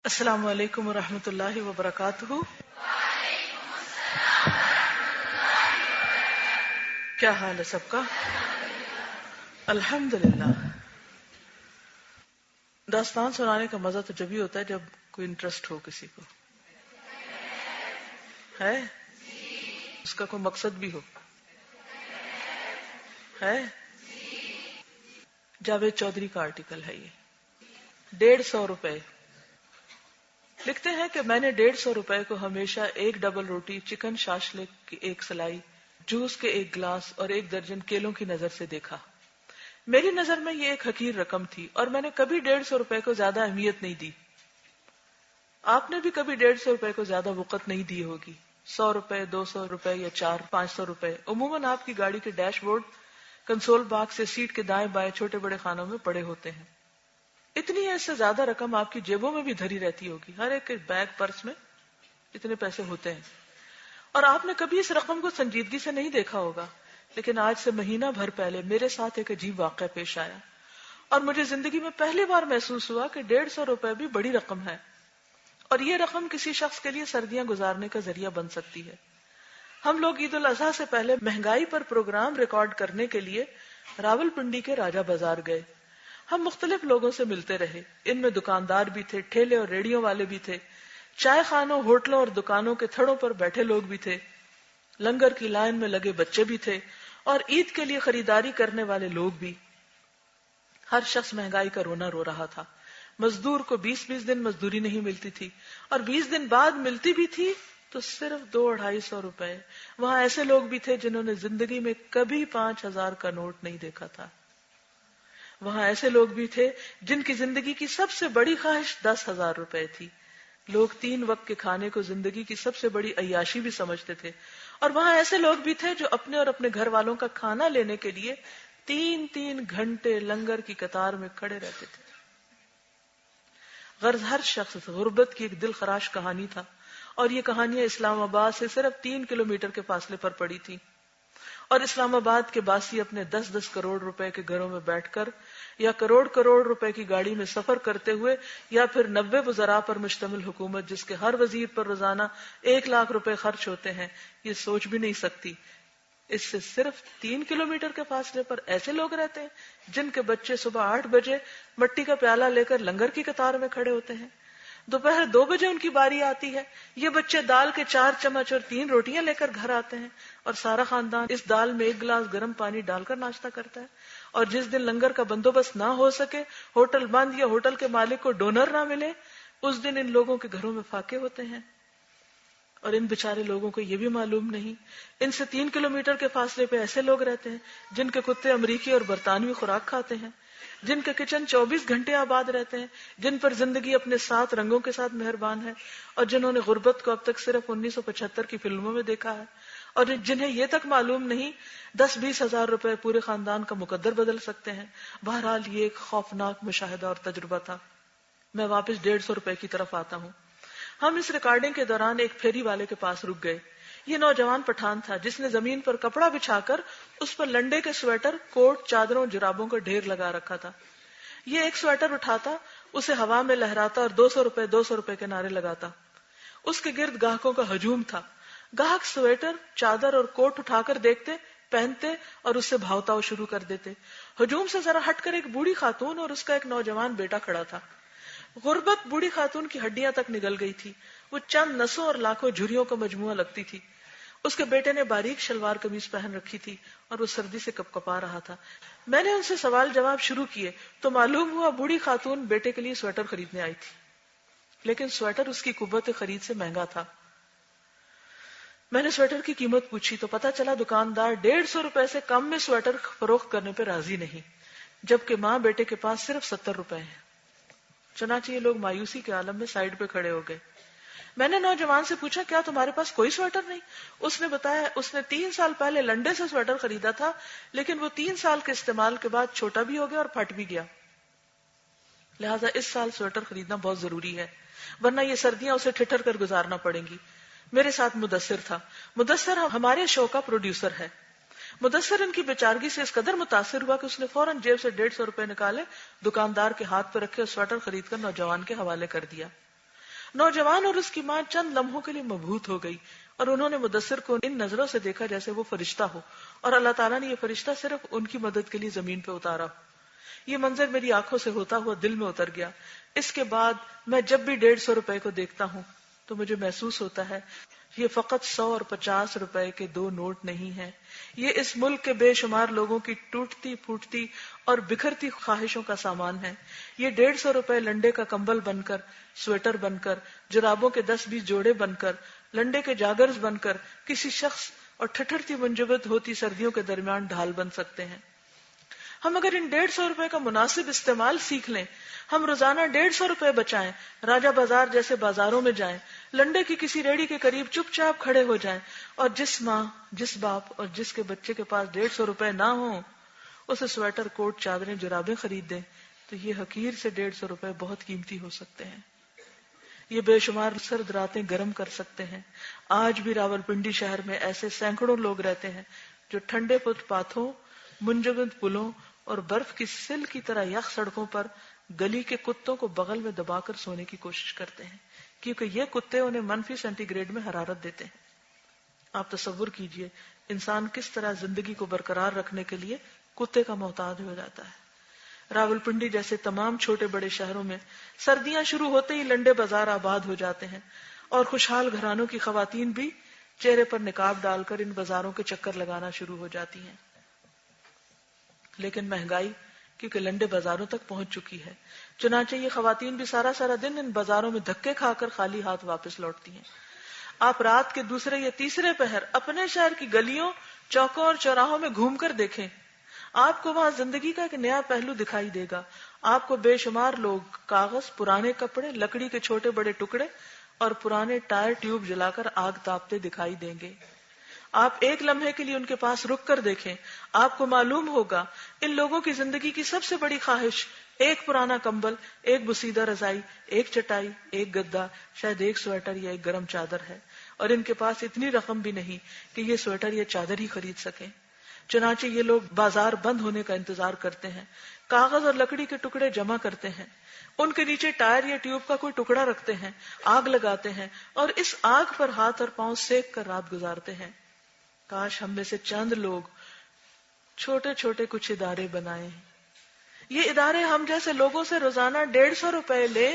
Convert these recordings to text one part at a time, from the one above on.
السلام علیکم ورحمۃ اللہ وبرکاتہ. کیا حال ہے سب کا؟ الحمدللہ. داستان سنانے کا مزہ تو جب ہی ہوتا ہے جب کوئی انٹرسٹ ہو کسی کو، ہے اس کا کوئی مقصد بھی ہو. ہے جاوید چودھری کا آرٹیکل ہے یہ. 150 روپے لکھتے ہیں کہ میں نے 150 روپے کو ہمیشہ ایک ڈبل روٹی، چکن شاشلک کی ایک سلائی، جوس کے ایک گلاس اور 1 درجن کیلوں کی نظر سے دیکھا. میری نظر میں یہ ایک حقیر رقم تھی اور میں نے کبھی 150 روپے کو زیادہ اہمیت نہیں دی. آپ نے بھی کبھی 150 روپے کو زیادہ وقت نہیں دی ہوگی. 100 روپے، 200 روپے یا 500 روپے عموماً آپ کی گاڑی کے ڈیش بورڈ، کنسول باکس یا سیٹ کے دائیں بائیں چھوٹے بڑے خانوں میں پڑے ہوتے ہیں. اتنی ہے، اس سے زیادہ رقم آپ کی جیبوں میں بھی دھری رہتی ہوگی. ہر ایک کے بیگ پرس میں اتنے پیسے ہوتے ہیں اور آپ نے کبھی اس رقم کو سنجیدگی سے نہیں دیکھا ہوگا. لیکن آج سے مہینہ بھر پہلے میرے ساتھ ایک عجیب واقعہ پیش آیا اور مجھے زندگی میں پہلی بار محسوس ہوا کہ 150 روپے بھی بڑی رقم ہے اور یہ رقم کسی شخص کے لیے سردیاں گزارنے کا ذریعہ بن سکتی ہے. ہم لوگ عید الاضحیٰ سے پہلے مہنگائی پر پروگرام ریکارڈ کرنے کے لیے راولپنڈی کے راجہ بازار گئے. ہم مختلف لوگوں سے ملتے رہے. ان میں دکاندار بھی تھے، ٹھیلے اور ریڑیوں والے بھی تھے، چائے خانوں، ہوٹلوں اور دکانوں کے تھڑوں پر بیٹھے لوگ بھی تھے، لنگر کی لائن میں لگے بچے بھی تھے اور عید کے لیے خریداری کرنے والے لوگ بھی. ہر شخص مہنگائی کا رونا رو رہا تھا. مزدور کو 20 دن مزدوری نہیں ملتی تھی اور 20 دن بعد ملتی بھی تھی تو صرف 200-250 روپے. وہاں ایسے لوگ بھی تھے جنہوں نے زندگی میں کبھی 5000 کا نوٹ نہیں دیکھا تھا. وہاں ایسے لوگ بھی تھے جن کی زندگی کی سب سے بڑی خواہش 10,000 روپے تھی. لوگ 3 وقت کے کھانے کو زندگی کی سب سے بڑی عیاشی بھی سمجھتے تھے. اور وہاں ایسے لوگ بھی تھے جو اپنے اور اپنے گھر والوں کا کھانا لینے کے لیے 3 گھنٹے لنگر کی قطار میں کھڑے رہتے تھے. غرض ہر شخص غربت کی ایک دل خراش کہانی تھا اور یہ کہانیاں اسلام آباد سے صرف 3 کلومیٹر کے فاصلے پر پڑی تھی. اور اسلام آباد کے باسی اپنے 10 کروڑ روپے کے گھروں میں بیٹھ کر یا کروڑ روپے کی گاڑی میں سفر کرتے ہوئے یا پھر 90 وزراء پر مشتمل حکومت جس کے ہر وزیر پر روزانہ 1,00,000 روپے خرچ ہوتے ہیں، یہ سوچ بھی نہیں سکتی. اس سے صرف 3 کلومیٹر کے فاصلے پر ایسے لوگ رہتے ہیں جن کے بچے صبح 8 بجے مٹی کا پیالہ لے کر لنگر کی قطار میں کھڑے ہوتے ہیں. دوپہر 2 بجے ان کی باری آتی ہے. یہ بچے دال کے 4 چمچ اور 3 روٹیاں لے کر گھر آتے ہیں اور سارا خاندان اس دال میں 1 گلاس گرم پانی ڈال کر ناشتہ کرتا ہے. اور جس دن لنگر کا بندوبست نہ ہو سکے، ہوٹل بند یا ہوٹل کے مالک کو ڈونر نہ ملے، اس دن ان لوگوں کے گھروں میں فاقے ہوتے ہیں. اور ان بیچارے لوگوں کو یہ بھی معلوم نہیں، ان سے 3 کلومیٹر کے فاصلے پہ ایسے لوگ رہتے ہیں جن کے کتے امریکی اور برطانوی خوراک کھاتے ہیں، جن کے کچن 24 گھنٹے آباد رہتے ہیں، جن پر زندگی اپنے 7 رنگوں کے ساتھ مہربان ہے اور جنہوں نے غربت کو اب تک صرف 1975 کی فلموں میں دیکھا ہے اور جنہیں یہ تک معلوم نہیں 10-20 ہزار روپے پورے خاندان کا مقدر بدل سکتے ہیں. بہرحال یہ ایک خوفناک مشاہدہ اور تجربہ تھا. میں واپس 150 روپے کی طرف آتا ہوں. ہم اس ریکارڈنگ کے دوران ایک پھیری والے کے پاس رک گئے. یہ نوجوان پٹھان تھا جس نے زمین پر کپڑا بچھا کر اس پر لنڈے کے سویٹر، کوٹ، چادروں، جرابوں کا ڈھیر لگا رکھا تھا. یہ ایک سویٹر اٹھاتا، اسے ہوا میں لہراتا اور 200 روپے کے نعرے لگاتا. اس کے گرد گاہکوں کا ہجوم تھا. گاہک سویٹر، چادر اور کوٹ اٹھا کر دیکھتے، پہنتے اور اس سے بھاؤتاؤ شروع کر دیتے. ہجوم سے ذرا ہٹ کر ایک بوڑھی خاتون اور اس کا ایک نوجوان بیٹا کھڑا تھا. غربت بوڑھی خاتون کی ہڈیاں تک نگل گئی تھی. وہ چند نسوں اور لاکھوں جھریوں کا مجموعہ لگتی تھی. اس کے بیٹے نے باریک شلوار قمیض پہن رکھی تھی اور وہ سردی سے کپکپا رہا تھا. میں نے ان سے سوال جواب شروع کیے تو معلوم ہوا بوڑھی خاتون بیٹے کے لیے سویٹر خریدنے آئی تھی، لیکن سویٹر اس کی قوت خرید سے مہنگا تھا. میں نے سویٹر کی قیمت پوچھی تو پتا چلا دکاندار 150 روپے سے کم میں سویٹر فروخت کرنے پہ راضی نہیں، جبکہ ماں بیٹے کے پاس صرف 70 روپے ہیں. چنانچہ یہ لوگ مایوسی کے عالم میں سائیڈ پہ کھڑے ہو گئے. میں نے نوجوان سے پوچھا کیا تمہارے پاس کوئی سویٹر نہیں؟ اس نے بتایا اس نے 3 سال پہلے لنڈے سے سویٹر خریدا تھا، لیکن وہ 3 سال کے استعمال کے بعد چھوٹا بھی ہو گیا اور پھٹ بھی گیا، لہٰذا اس سال سویٹر خریدنا بہت ضروری ہے ورنہ یہ سردیاں اسے ٹھٹر کر گزارنا پڑیں گی. میرے ساتھ مدثر تھا. مدثر ہمارے شو کا پروڈیوسر ہے. مدثر ان کی بیچارگی سے اس قدر متاثر ہوا کہ اس نے فوراً جیب سے 150 روپے نکالے، دکاندار کے ہاتھ پہ رکھے اور سویٹر خرید کر نوجوان کے حوالے کر دیا. نوجوان اور اس کی ماں چند لمحوں کے لیے مبہوت ہو گئی اور انہوں نے مدثر کو ان نظروں سے دیکھا جیسے وہ فرشتہ ہو اور اللہ تعالیٰ نے یہ فرشتہ صرف ان کی مدد کے لیے زمین پہ اتارا ہو۔ یہ منظر میری آنکھوں سے ہوتا ہوا دل میں اتر گیا۔ اس کے بعد میں جب بھی 150 روپے کو دیکھتا ہوں تو مجھے محسوس ہوتا ہے یہ فقط 100 اور 50 روپے کے 2 نوٹ نہیں ہیں، یہ اس ملک کے بے شمار لوگوں کی ٹوٹتی پھوٹتی اور بکھرتی خواہشوں کا سامان ہے۔ یہ 150 روپے لنڈے کا کمبل بن کر، سویٹر بن کر، جرابوں کے 10-20 جوڑے بن کر، لنڈے کے جاگرز بن کر کسی شخص اور ٹھٹھرتی منجمد ہوتی سردیوں کے درمیان ڈھال بن سکتے ہیں۔ ہم اگر ان 150 روپے کا مناسب استعمال سیکھ لیں، ہم روزانہ 150 روپے بچائیں، راجہ بازار جیسے بازاروں میں جائیں، لنڈے کی کسی ریڑھی کے قریب چپ چاپ کھڑے ہو جائیں، اور جس ماں، جس باپ اور جس کے بچے کے پاس 150 روپے نہ ہوں اسے سویٹر، کوٹ، چادریں، جرابیں خرید دیں، تو یہ حقیر سے 150 روپے بہت قیمتی ہو سکتے ہیں۔ یہ بے شمار سرد راتیں گرم کر سکتے ہیں۔ آج بھی راولپنڈی شہر میں ایسے سینکڑوں لوگ رہتے ہیں جو ٹھنڈے فٹ پاتھوں، منجمد پلوں اور برف کی سل کی طرح یخ سڑکوں پر گلی کے کتوں کو بغل میں دبا کر سونے کی کوشش کرتے ہیں، کیونکہ یہ کتے انہیں منفی سینٹی گریڈ میں حرارت دیتے ہیں۔ آپ تصور کیجئے انسان کس طرح زندگی کو برقرار رکھنے کے لیے کتے کا محتاج ہو جاتا ہے۔ راولپنڈی جیسے تمام چھوٹے بڑے شہروں میں سردیاں شروع ہوتے ہی لنڈے بازار آباد ہو جاتے ہیں، اور خوشحال گھرانوں کی خواتین بھی چہرے پر نقاب ڈال کر ان بازاروں کے چکر لگانا شروع ہو جاتی ہیں۔ لیکن مہنگائی کیونکہ لنڈے بازاروں تک پہنچ چکی ہے، چنانچہ یہ خواتین بھی سارا سارا دن ان بازاروں میں دھکے کھا کر خالی ہاتھ واپس لوٹتی ہیں۔ آپ رات کے دوسرے یا تیسرے پہر اپنے شہر کی گلیوں، چوکوں اور چوراہوں میں گھوم کر دیکھیں، آپ کو وہاں زندگی کا ایک نیا پہلو دکھائی دے گا۔ آپ کو بے شمار لوگ کاغذ، پرانے کپڑے، لکڑی کے چھوٹے بڑے ٹکڑے اور پرانے ٹائر ٹیوب جلا کر آگ تاپتے دکھائی دیں گے۔ آپ ایک لمحے کے لیے ان کے پاس رک کر دیکھیں، آپ کو معلوم ہوگا ان لوگوں کی زندگی کی سب سے بڑی خواہش ایک پرانا کمبل، ایک بسیدہ رضائی، ایک چٹائی، ایک گدا، شاید ایک سویٹر یا ایک گرم چادر ہے، اور ان کے پاس اتنی رقم بھی نہیں کہ یہ سویٹر یا چادر ہی خرید سکیں۔ چنانچہ یہ لوگ بازار بند ہونے کا انتظار کرتے ہیں، کاغذ اور لکڑی کے ٹکڑے جمع کرتے ہیں، ان کے نیچے ٹائر یا ٹیوب کا کوئی ٹکڑا رکھتے ہیں، آگ لگاتے ہیں اور اس آگ پر ہاتھ اور پاؤں سیک کر رات گزارتے ہیں۔ کاش ہم میں سے چند لوگ چھوٹے چھوٹے کچھ ادارے بنائے ہیں۔ یہ ادارے ہم جیسے لوگوں سے روزانہ 150 روپے لیں،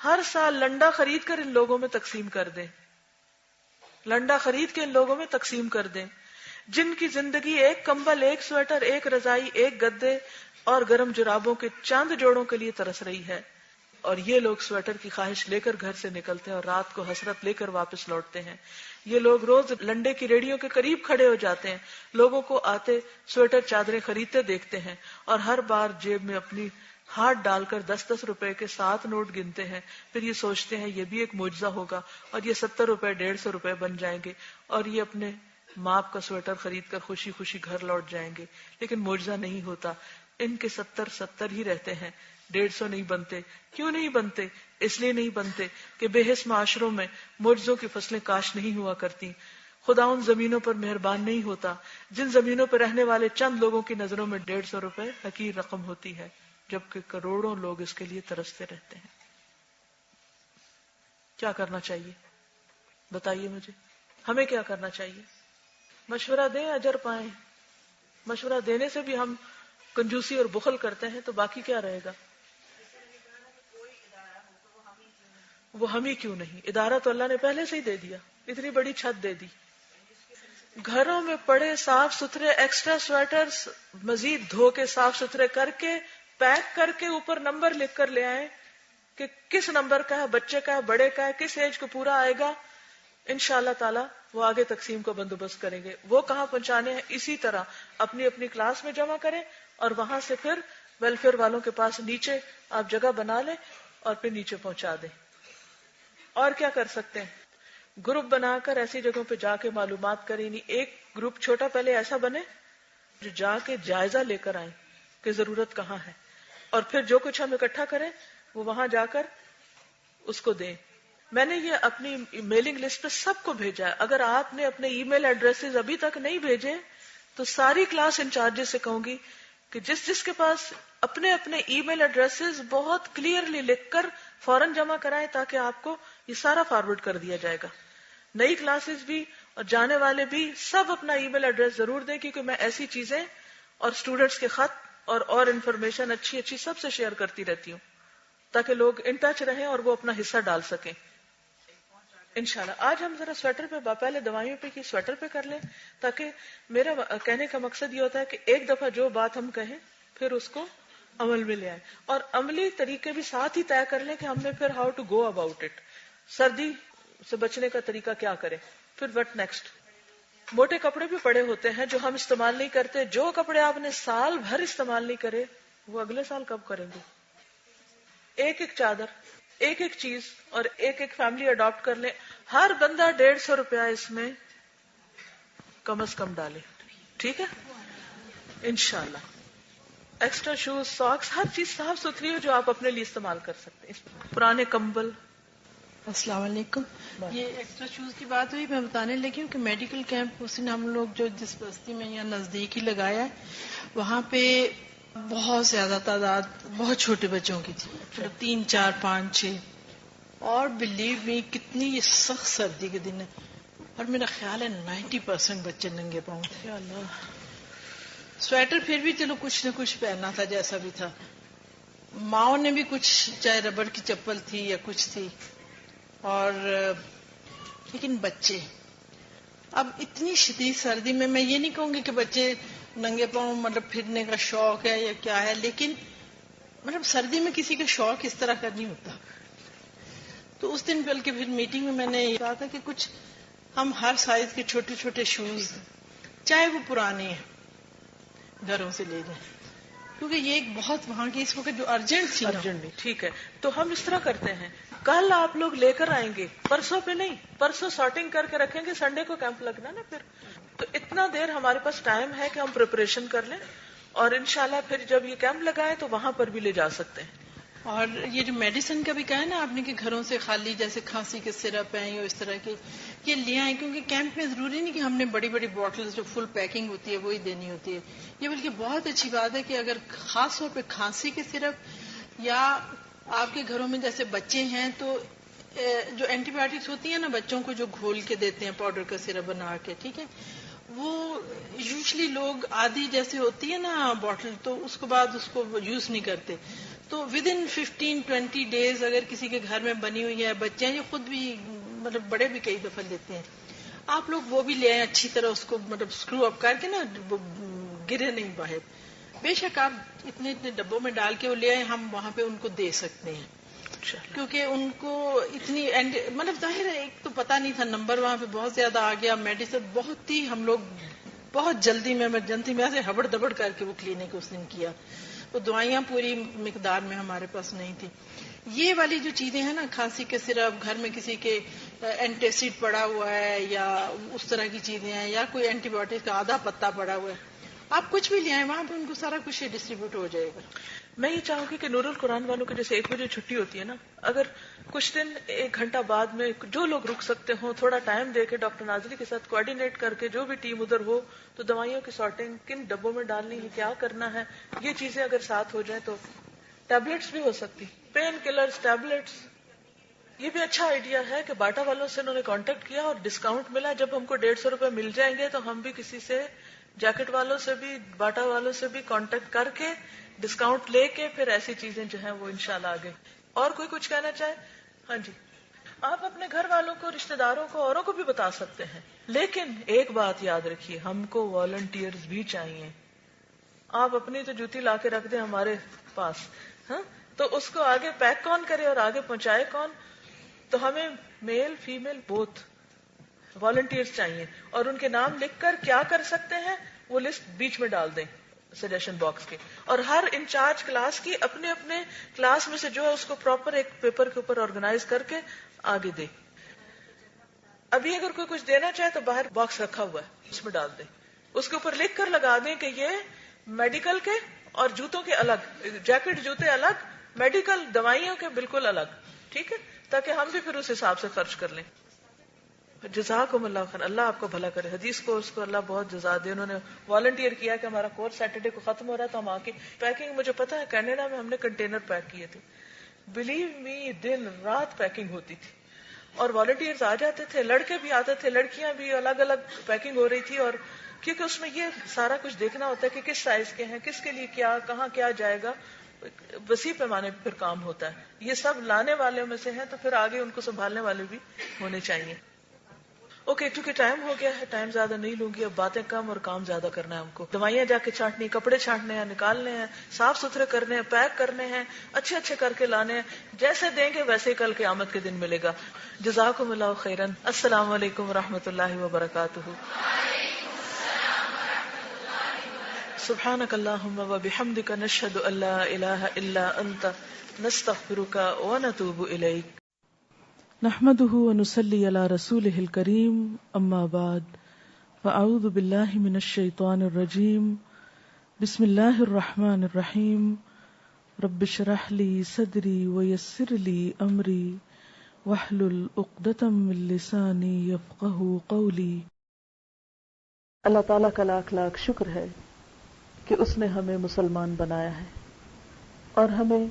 ہر سال لنڈا خرید کر ان لوگوں میں تقسیم کر دیں، لنڈا خرید کے ان لوگوں میں تقسیم کر دیں جن کی زندگی ایک کمبل، ایک سویٹر، ایک رضائی، ایک گدے اور گرم جرابوں کے چند جوڑوں کے لیے ترس رہی ہے، اور یہ لوگ سویٹر کی خواہش لے کر گھر سے نکلتے ہیں اور رات کو حسرت لے کر واپس لوٹتے ہیں۔ یہ لوگ روز لنڈے کی ریڑھیوں کے قریب کھڑے ہو جاتے ہیں، لوگوں کو آتے سویٹر چادریں خریدتے دیکھتے ہیں، اور ہر بار جیب میں اپنی ہاتھ ڈال کر 10-10 روپے کے 7 نوٹ گنتے ہیں، پھر یہ سوچتے ہیں یہ بھی ایک معجزہ ہوگا اور یہ 70 روپے 150 روپے بن جائیں گے، اور یہ اپنے ماپ کا سویٹر خرید کر خوشی خوشی گھر لوٹ جائیں گے۔ لیکن معجزہ نہیں ہوتا، ان کے 70 ہی رہتے ہیں، 150 نہیں بنتے۔ کیوں نہیں بنتے؟ اس لیے نہیں بنتے کہ بے حس معاشروں میں معجزوں کی فصلیں کاشت نہیں ہوا کرتی، خدا ان زمینوں پر مہربان نہیں ہوتا جن زمینوں پر رہنے والے چند لوگوں کی نظروں میں 150 روپے حقیر رقم ہوتی ہے، جبکہ کروڑوں لوگ اس کے لیے ترستے رہتے ہیں۔ کیا کرنا چاہیے بتائیے مجھے، ہمیں کیا کرنا چاہیے؟ مشورہ دیں، اجر پائیں۔ مشورہ دینے سے بھی ہم کنجوسی اور بخل کرتے ہیں تو باقی کیا رہے گا؟ وہ ہم ہی کیوں نہیں؟ ادارہ تو اللہ نے پہلے سے ہی دے دیا، اتنی بڑی چھت دے دی۔ گھروں میں پڑے صاف ستھرے ایکسٹرا سویٹر مزید دھو کے صاف ستھرے کر کے پیک کر کے اوپر نمبر لکھ کر لے آئیں کہ کس نمبر کا ہے، بچے کا ہے، بڑے کا ہے، کس ایج کو پورا آئے گا، انشاءاللہ تعالی وہ آگے تقسیم کا بندوبست کریں گے۔ وہ کہاں پہنچانے ہیں اسی طرح اپنی اپنی کلاس میں جمع کریں، اور وہاں سے پھر ویلفیئر والوں کے پاس نیچے آپ جگہ بنا لیں اور پھر نیچے پہنچا دیں۔ اور کیا کر سکتے ہیں؟ گروپ بنا کر ایسی جگہوں پہ جا کے معلومات کریں، ایک گروپ چھوٹا پہلے ایسا بنے جو جا کے جائزہ لے کر آئیں کہ ضرورت کہاں ہے، اور پھر جو کچھ ہم اکٹھا کریں وہ وہاں جا کر اس کو دیں۔ میں نے یہ اپنی میلنگ لسٹ پہ سب کو بھیجا ہے۔ اگر آپ نے اپنے ای میل ایڈریسز ابھی تک نہیں بھیجے تو ساری کلاس انچارجز سے کہوں گی کہ جس کے پاس اپنے اپنے ای میل ایڈریسز بہت کلیئرلی لکھ کر فوراً جمع کرائیں، تاکہ آپ کو یہ سارا فارورڈ کر دیا جائے گا. نئی کلاسز بھی اور جانے والے بھی سب اپنا ای میل ایڈریس ضرور دیں, کیونکہ میں ایسی چیزیں اور اسٹوڈینٹس کے خط اور انفارمیشن اچھی اچھی سب سے شیئر کرتی رہتی ہوں, تاکہ لوگ ان ٹچ رہیں اور وہ اپنا حصہ ڈال سکیں. انشاءاللہ آج ہم ذرا سویٹر پہ, پہلے دوائیوں پہ کی سویٹر پہ کر لیں, تاکہ میرا کہنے کا مقصد یہ ہوتا ہے کہ ایک دفعہ جو بات ہم کہیں پھر اس کو عمل میں لے آئیں, اور عملی طریقے بھی ساتھ ہی طے کر لیں کہ ہم نے پھر how to go about it. سردی سے بچنے کا طریقہ کیا کریں, پھر وٹ نیکسٹ. موٹے کپڑے بھی پڑے ہوتے ہیں جو ہم استعمال نہیں کرتے. جو کپڑے آپ نے سال بھر استعمال نہیں کرے وہ اگلے سال کب کریں گے؟ ایک ایک چادر, ایک ایک چیز اور ایک ایک فیملی اڈاپٹ کر لیں. ہر بندہ 150 روپیہ اس میں کم از کم ڈالے, ٹھیک ہے انشاءاللہ. ایکسٹرا شوز, ساکس, ہر چیز صاف ستھری ہو جو آپ اپنے لیے استعمال کر سکتے ہیں. پرانے کمبل. السلام علیکم. یہ ایکسٹرا شوز کی بات ہوئی, میں بتانے لگی ہوں کہ میڈیکل کیمپ اس نے ہم لوگ جو جس بستی میں یا نزدیک ہی لگایا ہے, وہاں پہ بہت زیادہ تعداد بہت چھوٹے بچوں کی تھی, 3 4 5 6, اور بلیو می کتنی یہ سخت سردی کے دن ہے, اور میرا خیال ہے 90% بچے ننگے پاؤں. یا اللہ, سویٹر پھر بھی چلو کچھ نہ کچھ پہننا تھا جیسا بھی تھا. ماؤں نے بھی کچھ, چاہے ربڑ کی چپل تھی یا کچھ تھی, اور لیکن بچے اب اتنی شدید سردی میں یہ نہیں کہوں گی کہ بچے ننگے پاؤں مطلب پھرنے کا شوق ہے یا کیا ہے, لیکن مطلب سردی میں کسی کا شوق اس طرح کا نہیں ہوتا. تو اس دن بلکہ پھر میٹنگ میں نے یہ کہا تھا کہ کچھ ہم ہر سائز کے چھوٹے چھوٹے شوز, چاہے وہ پرانے ہیں, گھروں سے لے جائیں, کیونکہ یہ ایک بہت وہاں کی اس وقت جو ارجنٹ تھی. ٹھیک ہے, تو ہم اس طرح کرتے ہیں, کل آپ لوگ لے کر آئیں گے, پرسوں پہ نہیں, پرسوں سارٹنگ کر کے رکھیں گے, سنڈے کو کیمپ لگنا نا پھر, تو اتنا دیر ہمارے پاس ٹائم ہے کہ ہم پریپریشن کر لیں, اور انشاءاللہ پھر جب یہ کیمپ لگائیں تو وہاں پر بھی لے جا سکتے ہیں. اور یہ جو میڈیسن کا بھی کہا ہے نا آپ نے کہ گھروں سے خالی جیسے کھانسی کے سرپ ہیں یا اس طرح کے یہ لے آئیں, کیونکہ کیمپ میں ضروری نہیں کہ ہم نے بڑی بڑی بوٹلز جو فل پیکنگ ہوتی ہے وہی دینی ہوتی ہے. یہ بلکہ بہت اچھی بات ہے کہ اگر خاص طور پہ کھانسی کے سرپ, یا آپ کے گھروں میں جیسے بچے ہیں تو جو اینٹی بایوٹکس ہوتی ہیں نا بچوں کو جو گھول کے دیتے ہیں پاؤڈر کا سرپ بنا کے, ٹھیک ہے, وہ یوزلی لوگ آدھی جیسے ہوتی ہے نا بوٹل, تو اس کے بعد اس کو یوز نہیں کرتے. تو ود ان 15-20 days اگر کسی کے گھر میں بنی ہوئی ہے, بچے ہیں, یہ خود بھی مطلب بڑے بھی کئی دفعہ لیتے ہیں, آپ لوگ وہ بھی لے آئیں اچھی طرح, اس کو مطلب اسکرو اپ کر کے نا, گرے نہیں باہر. بے شک آپ اتنے اتنے ڈبوں میں ڈال کے وہ لے آئیں, ہم وہاں پہ ان کو دے سکتے ہیں, کیونکہ ان کو اتنی مطلب ظاہر ہے ایک تو پتہ نہیں تھا, نمبر وہاں پہ بہت زیادہ آ گیا, میڈیسن بہت ہی, ہم لوگ بہت جلدی میں ایمرجنسی میں ایسے ہبڑ دبڑ کر کے وہ کلینک اس دن کیا, وہ دوائیاں پوری مقدار میں ہمارے پاس نہیں تھی. یہ والی جو چیزیں ہیں نا, کھانسی کے سرپ, گھر میں کسی کے اینٹیسڈ پڑا ہوا ہے یا اس طرح کی چیزیں ہیں, یا کوئی اینٹی بایوٹک کا آدھا پتا پڑا ہوا ہے, آپ کچھ بھی لے آئیں, وہاں پہ ان کو سارا کچھ ڈسٹریبیوٹ ہو جائے گا. میں یہ چاہوں گی کہ نور القرآن والوں کے جیسے 1 بجے چھٹی ہوتی ہے نا, اگر کچھ دن 1 گھنٹہ بعد میں جو لوگ رک سکتے ہوں, تھوڑا ٹائم دے کے ڈاکٹر نازلی کے ساتھ کوآرڈینیٹ کر کے جو بھی ٹیم ادھر ہو, تو دوائیوں کی سارٹنگ, کن ڈبوں میں ڈالنی ہے, کیا کرنا ہے, یہ چیزیں اگر ساتھ ہو جائیں تو. ٹیبلٹس بھی ہو سکتی, پین کلرز, ٹیبلٹس. یہ بھی اچھا آئیڈیا ہے کہ باٹا والوں سے انہوں نے کانٹیکٹ کیا اور ڈسکاؤنٹ ملا, جب ہم کو 150 روپے مل جائیں گے تو ہم بھی کسی سے, جیکٹ والوں سے بھی, باٹا والوں سے بھی کانٹیکٹ کر کے ڈسکاؤنٹ لے کے پھر ایسی چیزیں جو ہیں وہ انشاءاللہ آگے. اور کوئی کچھ کہنا چاہے؟ ہاں جی, آپ اپنے گھر والوں کو, رشتہ داروں کو, اوروں کو بھی بتا سکتے ہیں, لیکن ایک بات یاد رکھیے, ہم کو والنٹیئرز بھی چاہیے. آپ اپنی تو جوتی لا کے رکھ دیں ہمارے پاس, ہاں, تو اس کو آگے پیک کون کرے اور آگے پہنچائے کون؟ تو ہمیں میل فیمیل بوتھ والنٹیئرز چاہیے, اور ان کے نام لکھ کر کیا کر سکتے ہیں وہ لسٹ بیچ میں ڈال دیں سجیشن باکس کے, اور ہر انچارج کلاس کی اپنے اپنے کلاس میں سے جو ہے اس کو پراپر ایک پیپر کے اوپر آرگنائز کر کے آگے دے. ابھی اگر کوئی کچھ دینا چاہے تو باہر باکس رکھا ہوا ہے, اس میں ڈال دیں, اس کے اوپر لکھ کر لگا دیں کہ یہ میڈیکل کے اور جوتوں کے الگ, جیکٹ جوتے الگ, میڈیکل دوائیوں کے بالکل الگ, ٹھیک ہے, تاکہ ہم بھی پھر اس حساب سے خرچ کر لیں. جزاکم اللہ خیر, اللہ آپ کو بھلا کرے. حدیث کو اس کو اللہ بہت جزا دے. انہوں نے والنٹیئر کیا کہ ہمارا کورس سیٹرڈے کو ختم ہو رہا ہے تو ہم آ کے پیکنگ, مجھے پتا ہے کینیڈا میں ہم نے کنٹینر پیک کیے تھے, بلیو می دن رات پیکنگ ہوتی تھی, اور والنٹیئرز آ جاتے تھے, لڑکے بھی آتے تھے, لڑکیاں بھی, الگ الگ پیکنگ ہو رہی تھی. اور کیونکہ اس میں یہ سارا کچھ دیکھنا ہوتا ہے کہ کس سائز کے ہیں, کس کے لیے کیا, کہاں کیا جائے گا, وسیع پیمانے پہ پھر کام ہوتا ہے. یہ سب لانے والوں میں سے ہیں, تو پھر آگے ان کو سنبھالنے والے بھی ہونے چاہیے. اوکے, کیونکہ ٹائم ہو گیا ہے, ٹائم زیادہ نہیں لوں گی, اب باتیں کم اور کام زیادہ کرنا ہے ہم کو. دوائیاں جا کے چھانٹنی, کپڑے چھانٹنے ہیں, نکالنے ہیں, صاف ستھرے کرنے ہیں, پیک کرنے ہیں, اچھے اچھے کر کے لانے ہیں. جیسے دیں گے ویسے ہی کل قیامت کے دن ملے گا. جزاکم اللہ خیرن. السلام علیکم ورحمۃ اللہ وبرکاتہ. سبحانک اللہم وبحمدک, نشہد ان لا الہ الا انت, نستغفرک ونتوب الیک. نحمده ونصلي على رسوله الكريم, اما بعد, فاعوذ باللہ من الشیطان الرجیم, بسم اللہ الرحمن الرحیم. رب اشرح لي صدری ویسر لي امری واحلل عقدۃ من لسانی یفقہوا قولی. اللہ تعالیٰ کا لاکھ لاکھ شکر ہے کہ اس نے ہمیں مسلمان بنایا ہے اور ہمیں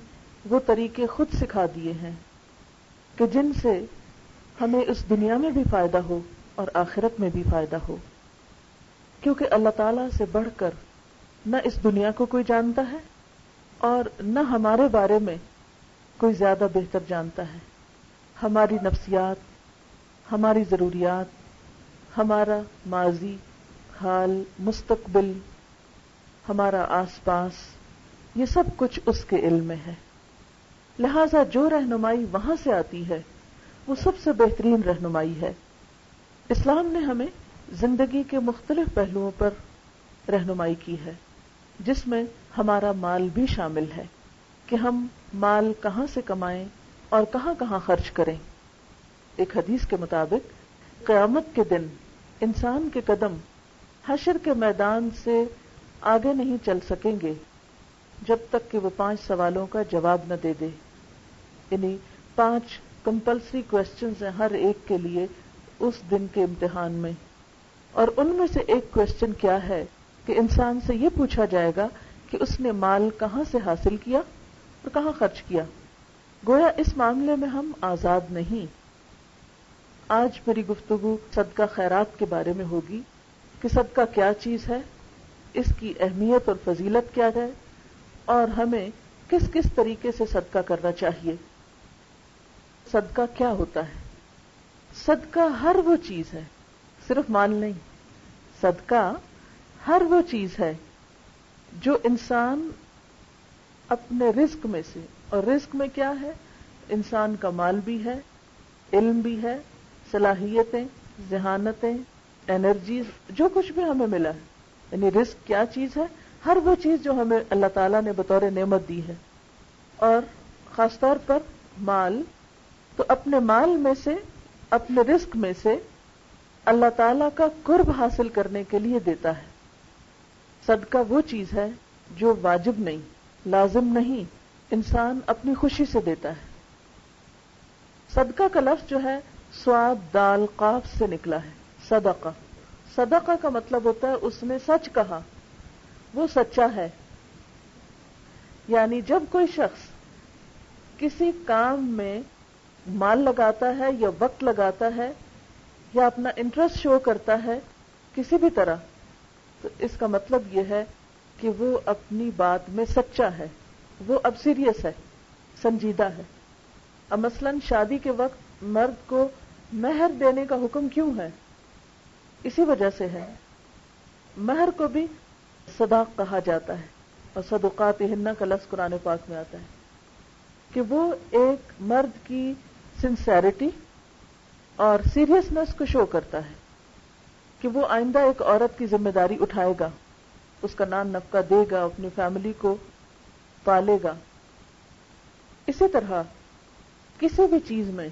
وہ طریقے خود سکھا دیے ہیں کہ جن سے ہمیں اس دنیا میں بھی فائدہ ہو اور آخرت میں بھی فائدہ ہو. کیونکہ اللہ تعالیٰ سے بڑھ کر نہ اس دنیا کو کوئی جانتا ہے اور نہ ہمارے بارے میں کوئی زیادہ بہتر جانتا ہے. ہماری نفسیات, ہماری ضروریات, ہمارا ماضی, حال, مستقبل, ہمارا آس پاس, یہ سب کچھ اس کے علم میں ہے. لہذا جو رہنمائی وہاں سے آتی ہے وہ سب سے بہترین رہنمائی ہے. اسلام نے ہمیں زندگی کے مختلف پہلوؤں پر رہنمائی کی ہے, جس میں ہمارا مال بھی شامل ہے کہ ہم مال کہاں سے کمائیں اور کہاں کہاں خرچ کریں. ایک حدیث کے مطابق قیامت کے دن انسان کے قدم حشر کے میدان سے آگے نہیں چل سکیں گے جب تک کہ وہ 5 سوالوں کا جواب نہ دے دے. یعنی 5 کمپلسری کوسچنز ہیں ہر ایک کے لیے اس دن کے امتحان میں. اور ان میں سے ایک کوسچن کیا ہے کہ انسان سے یہ پوچھا جائے گا کہ اس نے مال کہاں سے حاصل کیا اور کہاں خرچ کیا. گویا اس معاملے میں ہم آزاد نہیں. آج میری گفتگو صدقہ خیرات کے بارے میں ہوگی کہ صدقہ کیا چیز ہے, اس کی اہمیت اور فضیلت کیا ہے, اور ہمیں کس کس طریقے سے صدقہ کرنا چاہیے. صدقہ کیا ہوتا ہے؟ صدقہ ہر وہ چیز ہے, صرف مال نہیں. صدقہ ہر وہ چیز ہے جو انسان اپنے رزق میں سے, اور رزق میں کیا ہے؟ انسان کا مال بھی ہے, علم بھی ہے, صلاحیتیں, ذہانتیں, انرجیز, جو کچھ بھی ہمیں ملا ہے. یعنی رزق کیا چیز ہے؟ ہر وہ چیز جو ہمیں اللہ تعالیٰ نے بطور نعمت دی ہے. اور خاص طور پر مال, تو اپنے مال میں سے, اپنے رزق میں سے اللہ تعالیٰ کا قرب حاصل کرنے کے لیے دیتا ہے. صدقہ وہ چیز ہے جو واجب نہیں, لازم نہیں, انسان اپنی خوشی سے دیتا ہے. صدقہ کا لفظ جو ہے صاد دال قاف سے نکلا ہے, صدقہ. صدقہ کا مطلب ہوتا ہے اس نے سچ کہا, وہ سچا ہے. یعنی جب کوئی شخص کسی کام میں مال لگاتا ہے یا وقت لگاتا ہے یا اپنا انٹرسٹ شو کرتا ہے کسی بھی طرح, تو اس کا مطلب یہ ہے کہ وہ اپنی بات میں سچا ہے, وہ اب سیریس ہے, سنجیدہ ہے. اب مثلاً شادی کے وقت مرد کو مہر دینے کا حکم کیوں ہے؟ اسی وجہ سے ہے. مہر کو بھی صداق کہا جاتا ہے, اور صدقاتہن کا لفظ قرآن پاک میں آتا ہے کہ وہ ایک مرد کی سنسیریٹی اور سیریسنس کو شو کرتا ہے کہ وہ آئندہ ایک عورت کی ذمہ داری اٹھائے گا, اس کا نان نفقہ دے گا, اپنی فیملی کو پالے گا. اسی طرح کسی بھی چیز میں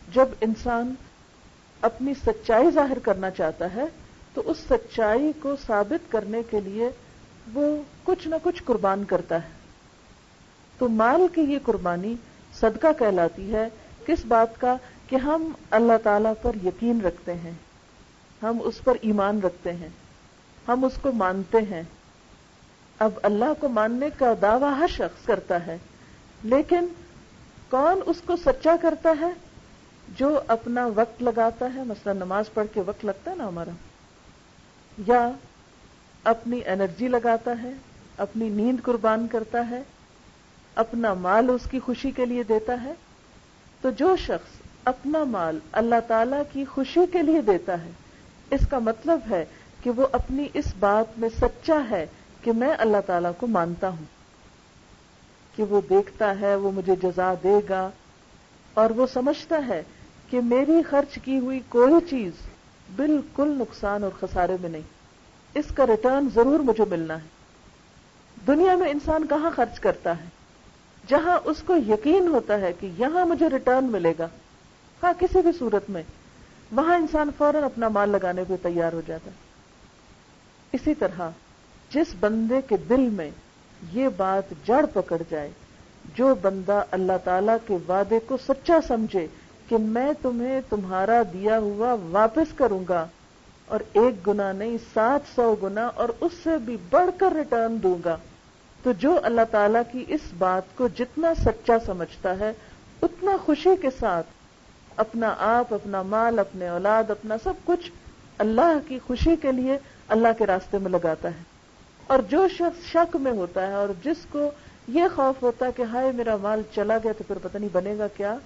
جب انسان اپنی سچائی ظاہر کرنا چاہتا ہے تو اس سچائی کو ثابت کرنے کے لیے وہ کچھ نہ کچھ قربان کرتا ہے. تو مال کی یہ قربانی صدقہ کہلاتی ہے. کس بات کا؟ کہ ہم اللہ تعالیٰ پر یقین رکھتے ہیں, ہم اس پر ایمان رکھتے ہیں, ہم اس کو مانتے ہیں. اب اللہ کو ماننے کا دعویٰ ہر شخص کرتا ہے, لیکن کون اس کو سچا کرتا ہے؟ جو اپنا وقت لگاتا ہے، مثلا نماز پڑھ کے وقت لگتا ہے نا ہمارا، یا اپنی انرجی لگاتا ہے، اپنی نیند قربان کرتا ہے، اپنا مال اس کی خوشی کے لیے دیتا ہے، تو جو شخص اپنا مال اللہ تعالی کی خوشی کے لیے دیتا ہے، اس کا مطلب ہے کہ وہ اپنی اس بات میں سچا ہے کہ میں اللہ تعالیٰ کو مانتا ہوں کہ وہ دیکھتا ہے، وہ مجھے جزا دے گا، اور وہ سمجھتا ہے کہ میری خرچ کی ہوئی کوئی چیز بالکل نقصان اور خسارے میں نہیں، اس کا ریٹرن ضرور مجھے ملنا ہے۔ دنیا میں انسان کہاں خرچ کرتا ہے؟ جہاں اس کو یقین ہوتا ہے کہ یہاں مجھے ریٹرن ملے گا، ہاں کسی بھی صورت میں، وہاں انسان فوراً اپنا مال لگانے پہ تیار ہو جاتا ہے۔ اسی طرح جس بندے کے دل میں یہ بات جڑ پکڑ جائے، جو بندہ اللہ تعالی کے وعدے کو سچا سمجھے کہ میں تمہیں تمہارا دیا ہوا واپس کروں گا، اور 1 گنا نہیں 700 گنا اور اس سے بھی بڑھ کر ریٹرن دوں گا، تو جو اللہ تعالیٰ کی اس بات کو جتنا سچا سمجھتا ہے اتنا خوشی کے ساتھ اپنا آپ، اپنا مال، اپنے اولاد، اپنا سب کچھ اللہ کی خوشی کے لیے اللہ کے راستے میں لگاتا ہے۔ اور جو شخص شک میں ہوتا ہے اور جس کو یہ خوف ہوتا ہے کہ ہائے میرا مال چلا گیا تو پھر پتہ نہیں بنے گا کیا،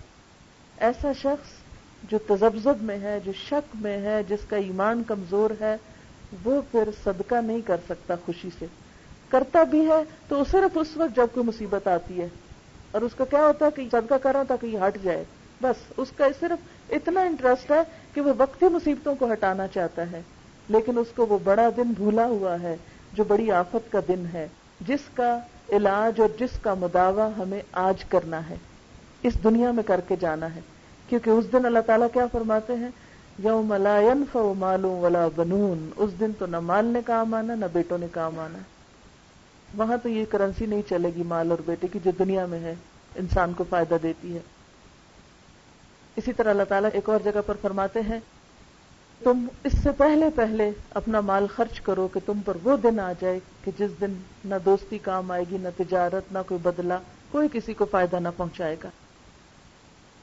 ایسا شخص جو تذبذب میں ہے، جو شک میں ہے، جس کا ایمان کمزور ہے، وہ پھر صدقہ نہیں کر سکتا خوشی سے۔ کرتا بھی ہے تو صرف اس وقت جب کوئی مصیبت آتی ہے، اور اس کا کیا ہوتا ہے کہ صدقہ کر رہا ہوں تاکہ یہ ہٹ جائے، بس اس کا صرف اتنا انٹرسٹ ہے کہ وہ وقتی مصیبتوں کو ہٹانا چاہتا ہے، لیکن اس کو وہ بڑا دن بھولا ہوا ہے جو بڑی آفت کا دن ہے، جس کا علاج اور جس کا مداوع ہمیں آج کرنا ہے، اس دنیا میں کر کے جانا ہے، کیونکہ اس دن اللہ تعالیٰ کیا فرماتے ہیں، یوم لا ينفع مال ولا بنون، اس دن تو نہ مال نے کام آنا نہ بیٹوں نے کام آنا۔ وہاں تو یہ کرنسی نہیں چلے گی مال اور بیٹے کی جو دنیا میں ہے، انسان کو فائدہ دیتی ہے۔ اسی طرح اللہ تعالیٰ ایک اور جگہ پر فرماتے ہیں، تم اس سے پہلے پہلے اپنا مال خرچ کرو کہ تم پر وہ دن آ جائے کہ جس دن نہ دوستی کام آئے گی، نہ تجارت، نہ کوئی بدلہ، کوئی کسی کو فائدہ نہ پہنچائے گا۔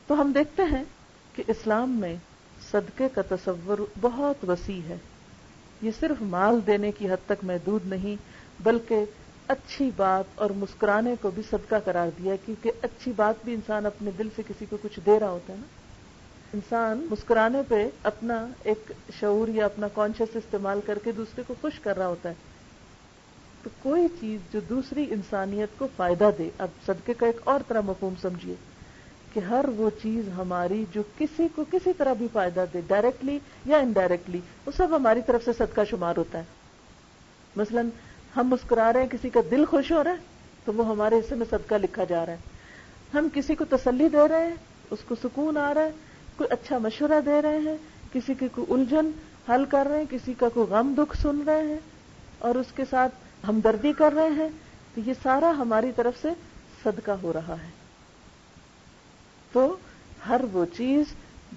تو ہم دیکھتے ہیں کہ اسلام میں صدقے کا تصور بہت وسیع ہے، یہ صرف مال دینے کی حد تک محدود نہیں، بلکہ اچھی بات اور مسکرانے کو بھی صدقہ قرار دیا، کیونکہ اچھی بات بھی انسان اپنے دل سے کسی کو کچھ دے رہا ہوتا ہے نا۔ انسان مسکرانے پہ اپنا ایک شعور یا اپنا کانشیس استعمال کر کے دوسرے کو خوش کر رہا ہوتا ہے۔ تو کوئی چیز جو دوسری انسانیت کو فائدہ دے، اب صدقے کا ایک اور طرح مفہوم سمجھیے کہ ہر وہ چیز ہماری جو کسی کو کسی طرح بھی فائدہ دے، ڈائریکٹلی یا انڈائریکٹلی، وہ سب ہماری طرف سے صدقہ شمار ہوتا ہے۔ مثلا ہم مسکرا رہے ہیں، کسی کا دل خوش ہو رہا ہے تو وہ ہمارے حصے میں صدقہ لکھا جا رہا ہے۔ ہم کسی کو تسلی دے رہے ہیں، اس کو سکون آ رہا ہے، کوئی اچھا مشورہ دے رہے ہیں، کسی کی کوئی الجھن حل کر رہے ہیں، کسی کا کوئی غم دکھ سن رہے ہیں اور اس کے ساتھ ہمدردی کر رہے ہیں، تو یہ سارا ہماری طرف سے صدقہ ہو رہا ہے۔ تو ہر وہ چیز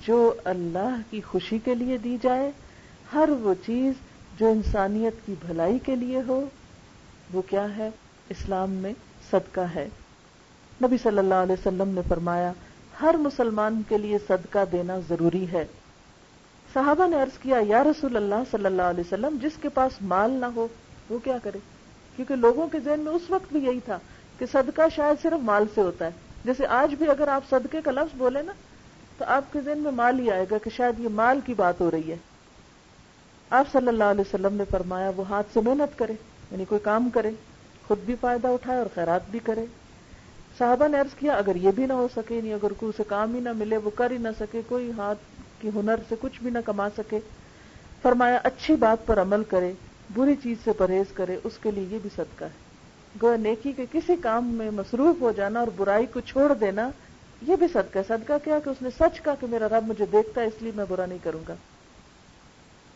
جو اللہ کی خوشی کے لیے دی جائے، ہر وہ چیز جو انسانیت کی بھلائی کے لیے ہو، وہ کیا ہے؟ اسلام میں صدقہ ہے۔ نبی صلی اللہ علیہ وسلم نے فرمایا، ہر مسلمان کے لیے صدقہ دینا ضروری ہے۔ صحابہ نے عرض کیا، یا رسول اللہ صلی اللہ علیہ وسلم، جس کے پاس مال نہ ہو وہ کیا کرے؟ کیونکہ لوگوں کے ذہن میں اس وقت بھی یہی تھا کہ صدقہ شاید صرف مال سے ہوتا ہے۔ جیسے آج بھی اگر آپ صدقے کا لفظ بولے نا تو آپ کے ذہن میں مال ہی آئے گا کہ شاید یہ مال کی بات ہو رہی ہے۔ آپ صلی اللہ علیہ وسلم نے فرمایا، وہ ہاتھ سے محنت کرے، یعنی کوئی کام کرے، خود بھی فائدہ اٹھائے اور خیرات بھی کرے۔ صحابہ نے عرض کیا، اگر یہ بھی نہ ہو سکے، یعنی اگر کوئی اسے کام ہی نہ ملے، وہ کر ہی نہ سکے، کوئی ہاتھ کی ہنر سے کچھ بھی نہ کما سکے، فرمایا اچھی بات پر عمل کرے، بری چیز سے پرہیز کرے، اس کے لیے یہ بھی صدقہ ہے۔ گویا نیکی کے کسی کام میں مصروف ہو جانا اور برائی کو چھوڑ دینا، یہ بھی صدقہ ہے۔ صدقہ کیا کہ اس نے سچ کہا کہ میرا رب مجھے دیکھتا ہے اس لیے میں برا نہیں کروں گا۔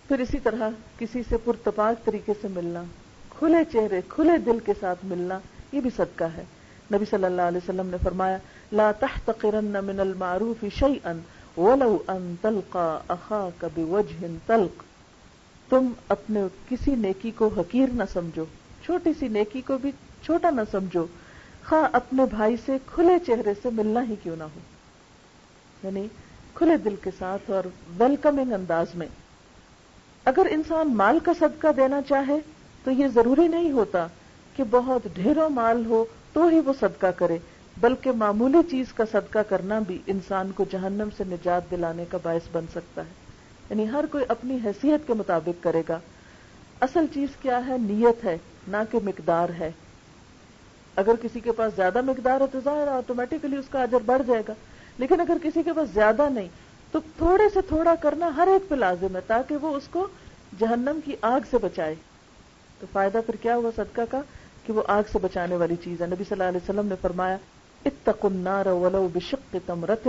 پھر اسی طرح کسی سے پرتپاک طریقے سے ملنا، کھلے چہرے کھلے دل کے ساتھ ملنا، یہ بھی صدقہ ہے۔ نبی صلی اللہ علیہ وسلم نے فرمایا، لا تحتقرن من المعروف شیئا ولو ان تلقى اخاك بوجه طلق، تم اپنے کسی نیکی کو حقیر نہ سمجھو، چھوٹی سی نیکی کو بھی چھوٹا نہ سمجھو، خواہ اپنے بھائی سے کھلے چہرے سے ملنا ہی کیوں نہ ہو۔ یعنی کھلے دل کے ساتھ اور ویلکمنگ انداز میں. اگر انسان مال کا صدقہ دینا چاہے تو یہ ضروری نہیں ہوتا کہ بہت ڈھیروں مال ہو تو ہی وہ صدقہ کرے، بلکہ معمولی چیز کا صدقہ کرنا بھی انسان کو جہنم سے نجات دلانے کا باعث بن سکتا ہے. یعنی ہر کوئی اپنی حیثیت کے مطابق کرے گا. اصل چیز کیا ہے؟ نیت ہے، نہ کہ مقدار ہے. اگر کسی کے پاس زیادہ مقدار ہے تو ظاہر آٹومیٹکلی اس کا اجر بڑھ جائے گا، لیکن اگر کسی کے پاس زیادہ نہیں تو تھوڑے سے تھوڑا کرنا ہر ایک پہ لازم ہے تاکہ وہ اس کو جہنم کی آگ سے بچائے. تو فائدہ پھر کیا ہوا صدقہ کا کہ وہ آگ سے بچانے والی چیز ہے. نبی صلی اللہ علیہ وسلم نے فرمایا اتقوا النار ولو بشق تمرۃ،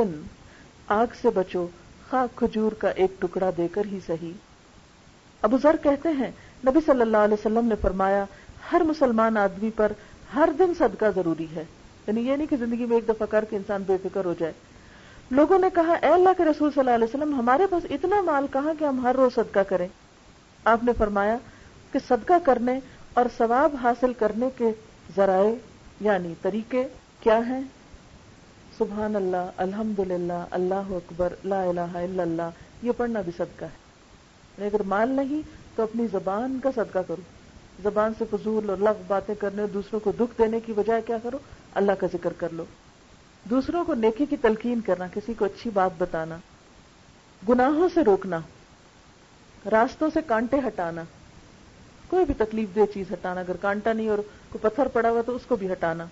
آگ سے بچو خواہ کھجور کا ایک ٹکڑا دے کر ہی صحیح. ابو ذر کہتے ہیں نبی صلی اللہ علیہ وسلم نے فرمایا ہر مسلمان آدمی پر ہر دن صدقہ ضروری ہے. یعنی یہ نہیں کہ زندگی میں ایک دفعہ کر کے انسان بے فکر ہو جائے. لوگوں نے کہا اے اللہ کے رسول صلی اللہ علیہ وسلم ہمارے پاس اتنا مال کہاں کہ ہم ہر روز صدقہ کریں؟ آپ نے فرمایا کہ صدقہ کرنے اور ثواب حاصل کرنے کے ذرائع یعنی طریقے کیا ہیں؟ سبحان اللہ، الحمدللہ، اللہ اکبر، لا الہ الا اللہ، یہ پڑھنا بھی صدقہ ہے. یعنی اگر مال نہیں تو اپنی زبان کا صدقہ کرو. زبان سے فضول اور لغو باتیں کرنے اور دوسروں کو دکھ دینے کی بجائے کیا کرو؟ اللہ کا ذکر کر لو. دوسروں کو نیکی کی تلقین کرنا، کسی کو اچھی بات بتانا، گناہوں سے روکنا، راستوں سے کانٹے ہٹانا، کوئی بھی تکلیف دہ چیز ہٹانا. اگر کانٹا نہیں اور کوئی پتھر پڑا ہوا تو اس کو بھی ہٹانا.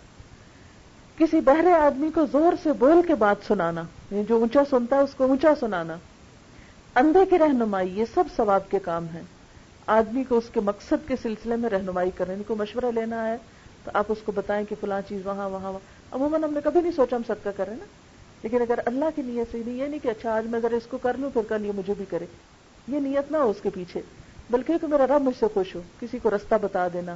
کسی بہرے آدمی کو زور سے بول کے بات سنانا، جو اونچا سنتا ہے اس کو اونچا سنانا. اندھے کی رہنمائی، یہ سب ثواب کے کام ہیں. آدمی کو اس کے مقصد کے سلسلے میں رہنمائی کرنے کو مشورہ لینا ہے تو آپ اس کو بتائیں کہ فلاں چیز وہاں وہاں. عموماً ہم نے کبھی نہیں سوچا ہم صدقہ کریں نا، لیکن اگر اللہ کی نیت سے نہیں، یہ نہیں کہ اچھا آج میں ذرا اس کو کر لوں پھر کل یہ مجھے بھی کرے، یہ نیت نہ ہو اس کے پیچھے، بلکہ کہ میرا رب مجھ سے خوش ہو. کسی کو رستہ بتا دینا،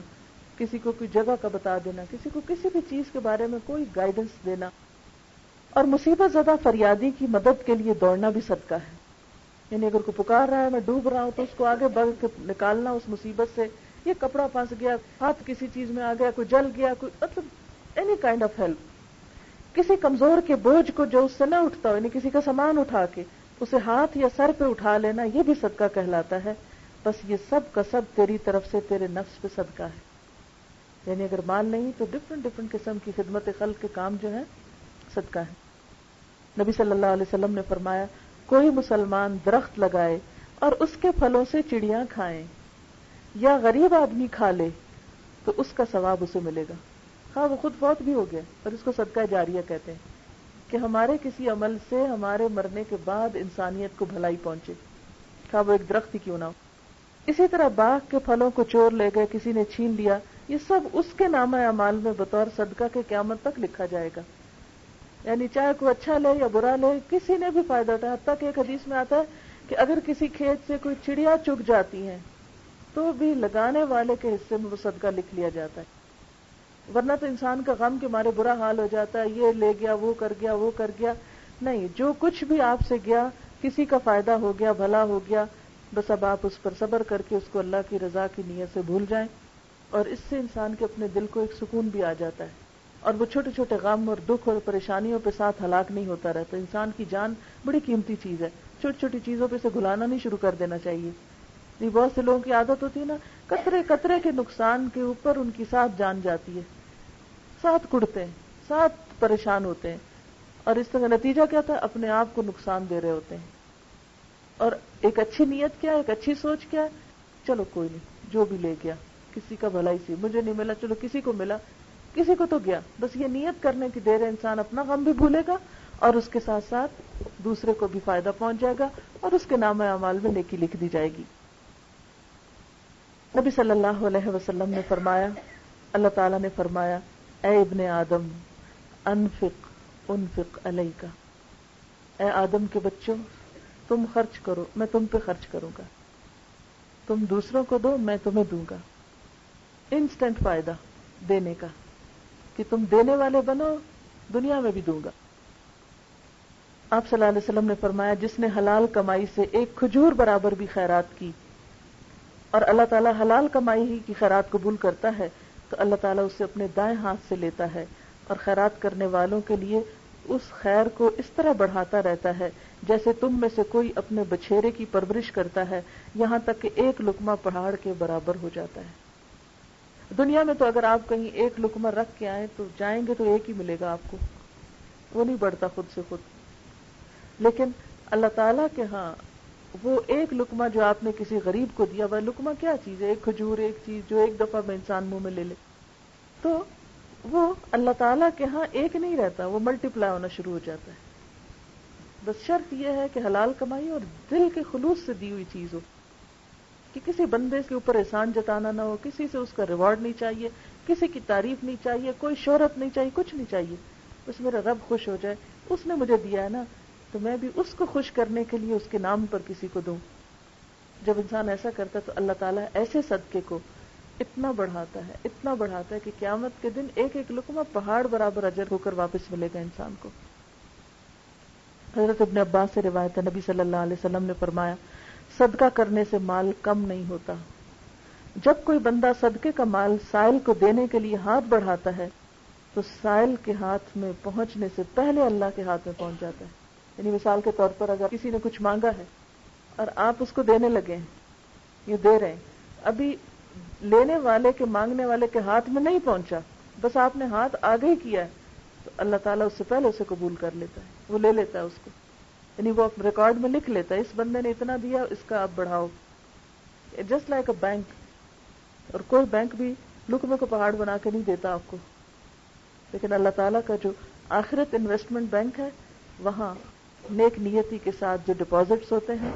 کسی کو کوئی جگہ کا بتا دینا، کسی کو کسی بھی چیز کے بارے میں کوئی گائیڈنس دینا. اور مصیبت زدہ فریادی کی مدد کے لیے دوڑنا بھی صدقہ ہے. یعنی اگر کوئی پکار رہا ہے میں ڈوب رہا ہوں تو اس کو آگے بڑھ کے نکالنا اس مصیبت سے. یہ کپڑا پھنس گیا، ہاتھ کسی چیز میں آ گیا، کوئی جل گیا، کوئی مطلب اینی کائنڈ آف ہیلپ. کسی کمزور کے بوجھ کو جو اس سے نہ اٹھتا ہو، یعنی کسی کا سامان اٹھا کے اسے ہاتھ یا سر پہ اٹھا لینا، یہ بھی صدقہ کہلاتا ہے. بس یہ سب کا سب تیری طرف سے تیرے نفس پہ صدقہ ہے. یعنی اگر مال نہیں تو ڈفرنٹ قسم کی خدمت خلق کے کام جو ہے صدقہ ہے. نبی صلی اللہ علیہ وسلم نے فرمایا کوئی مسلمان درخت لگائے اور اس کے پھلوں سے چڑیاں کھائیں یا غریب آدمی کھا لے تو اس کا ثواب اسے ملے گا، ہاں وہ خود فوت بھی ہو گیا. اور اس کو صدقہ جاریہ کہتے ہیں کہ ہمارے کسی عمل سے ہمارے مرنے کے بعد انسانیت کو بھلائی پہنچے، ہاں وہ ایک درخت ہی کیوں نہ ہو. اسی طرح باغ کے پھلوں کو چور لے گئے، کسی نے چھین لیا، یہ سب اس کے نامہ اعمال میں بطور صدقہ کے قیامت تک لکھا جائے گا. یعنی چاہے کوئی اچھا لے یا برا لے، کسی نے بھی فائدہ اٹھایا. حتیٰ کہ ایک حدیث میں آتا ہے کہ اگر کسی کھیت سے کوئی چڑیا چگ جاتی ہیں تو بھی لگانے والے کے حصے میں وہ صدقہ لکھ لیا جاتا ہے. ورنہ تو انسان کا غم کے مارے برا حال ہو جاتا ہے، یہ لے گیا، وہ کر گیا، وہ کر گیا. نہیں، جو کچھ بھی آپ سے گیا کسی کا فائدہ ہو گیا، بھلا ہو گیا، بس اب آپ اس پر صبر کر کے اس کو اللہ کی رضا کی نیت سے بھول جائیں. اور اس سے انسان کے اپنے دل کو ایک سکون بھی آ جاتا ہے، اور وہ چھوٹے چھوٹے غم اور دکھ اور پریشانیوں پہ ساتھ ہلاک نہیں ہوتا رہتا. انسان کی جان بڑی قیمتی چیز ہے، چھوٹی چھوٹی چیزوں پہ سے گھلانا نہیں شروع کر دینا چاہیے. یہ بہت سے لوگوں کی عادت ہوتی ہے نا، قطرے قطرے کے نقصان کے اوپر ان کی ساتھ جان جاتی ہے، ساتھ کڑتے ہیں، ساتھ پریشان ہوتے ہیں، اور اس طرح نتیجہ کیا تھا؟ اپنے آپ کو نقصان دے رہے ہوتے ہیں. اور ایک اچھی نیت کیا ہے، ایک اچھی سوچ کیا ہے؟ چلو کوئی نہیں، جو بھی لے گیا کسی کا بھلائی سی، مجھے نہیں ملا چلو کسی کو ملا، کسی کو تو گیا. بس یہ نیت کرنے کی دیر ہے، انسان اپنا غم بھی بھولے گا اور اس کے ساتھ ساتھ دوسرے کو بھی فائدہ پہنچ جائے گا اور اس کے نامہ اعمال میں نیکی لکھ دی جائے گی. نبی صلی اللہ علیہ وسلم نے فرمایا، اللہ تعالیٰ نے فرمایا اے ابن آدم انفق علیکا، اے آدم کے بچوں تم خرچ کرو، میں تم پہ خرچ کروں گا، تم دوسروں کو دو، میں تمہیں دوں گا. انسٹنٹ فائدہ دینے کا، کہ تم دینے والے بنو، دنیا میں بھی دوں گا. آپ صلی اللہ علیہ وسلم نے فرمایا جس نے حلال کمائی سے ایک کھجور برابر بھی خیرات کی، اور اللہ تعالیٰ حلال کمائی ہی کی خیرات قبول کرتا ہے، تو اللہ تعالیٰ اسے اپنے دائیں ہاتھ سے لیتا ہے اور خیرات کرنے والوں کے لیے اس خیر کو اس طرح بڑھاتا رہتا ہے جیسے تم میں سے کوئی اپنے بچھیرے کی پرورش کرتا ہے یہاں تک کہ ایک لقمہ پہاڑ کے برابر ہو جاتا ہے۔ دنیا میں تو اگر آپ کہیں ایک لقمہ رکھ کے آئیں تو جائیں گے تو ایک ہی ملے گا آپ کو، وہ نہیں بڑھتا خود سے خود، لیکن اللہ تعالیٰ کے ہاں وہ ایک لقمہ جو آپ نے کسی غریب کو دیا، وہ لقمہ کیا چیز ہے؟ ایک کھجور، ایک چیز جو ایک دفعہ میں انسان منہ میں لے لے، تو وہ اللہ تعالیٰ کے ہاں ایک نہیں رہتا، وہ ملٹی پلائی ہونا شروع ہو جاتا ہے۔ بس شرط یہ ہے کہ حلال کمائی اور دل کے خلوص سے دی ہوئی چیز ہو، کہ کسی بندے کے اوپر احسان جتانا نہ ہو، کسی سے اس کا ریوارڈ نہیں چاہیے، کسی کی تعریف نہیں چاہیے، کوئی شہرت نہیں چاہیے، کچھ نہیں چاہیے، بس میرا رب خوش ہو جائے، اس نے مجھے دیا ہے نا تو میں بھی اس کو خوش کرنے کے لیے اس کے نام پر کسی کو دوں۔ جب انسان ایسا کرتا ہے تو اللہ تعالیٰ ایسے صدقے کو اتنا بڑھاتا ہے کہ قیامت کے دن ایک ایک لقمہ پہاڑ برابر اجر ہو کر واپس ملے گا انسان کو۔ حضرت ابن عباس سے روایت ہے، نبی صلی اللہ علیہ وسلم نے فرمایا صدقہ کرنے سے مال کم نہیں ہوتا، جب کوئی بندہ صدقے کا مال سائل کو دینے کے لیے ہاتھ بڑھاتا ہے تو سائل کے ہاتھ میں پہنچنے سے پہلے اللہ کے ہاتھ میں پہنچ جاتا ہے۔ یعنی مثال کے طور پر اگر کسی نے کچھ مانگا ہے اور آپ اس کو دینے لگے ہیں، یہ دے رہے ہیں، ابھی لینے والے کے مانگنے والے کے ہاتھ میں نہیں پہنچا، بس آپ نے ہاتھ آگے ہی کیا ہے تو اللہ تعالیٰ اس سے پہلے اسے قبول کر لیتا ہے، وہ لے لیتا ہے اس کو، یعنی وہ ریکارڈ میں لکھ لیتا ہے اس بندے نے اتنا دیا، اس کا آپ بڑھاؤ۔ جسٹ لائک اے بینک، اور کوئی بینک بھی لقمے کو پہاڑ بنا کے نہیں دیتا آپ کو، لیکن اللہ تعالیٰ کا جو آخرت انویسٹمنٹ بینک ہے وہاں نیک نیتی کے ساتھ جو ڈپازٹس ہوتے ہیں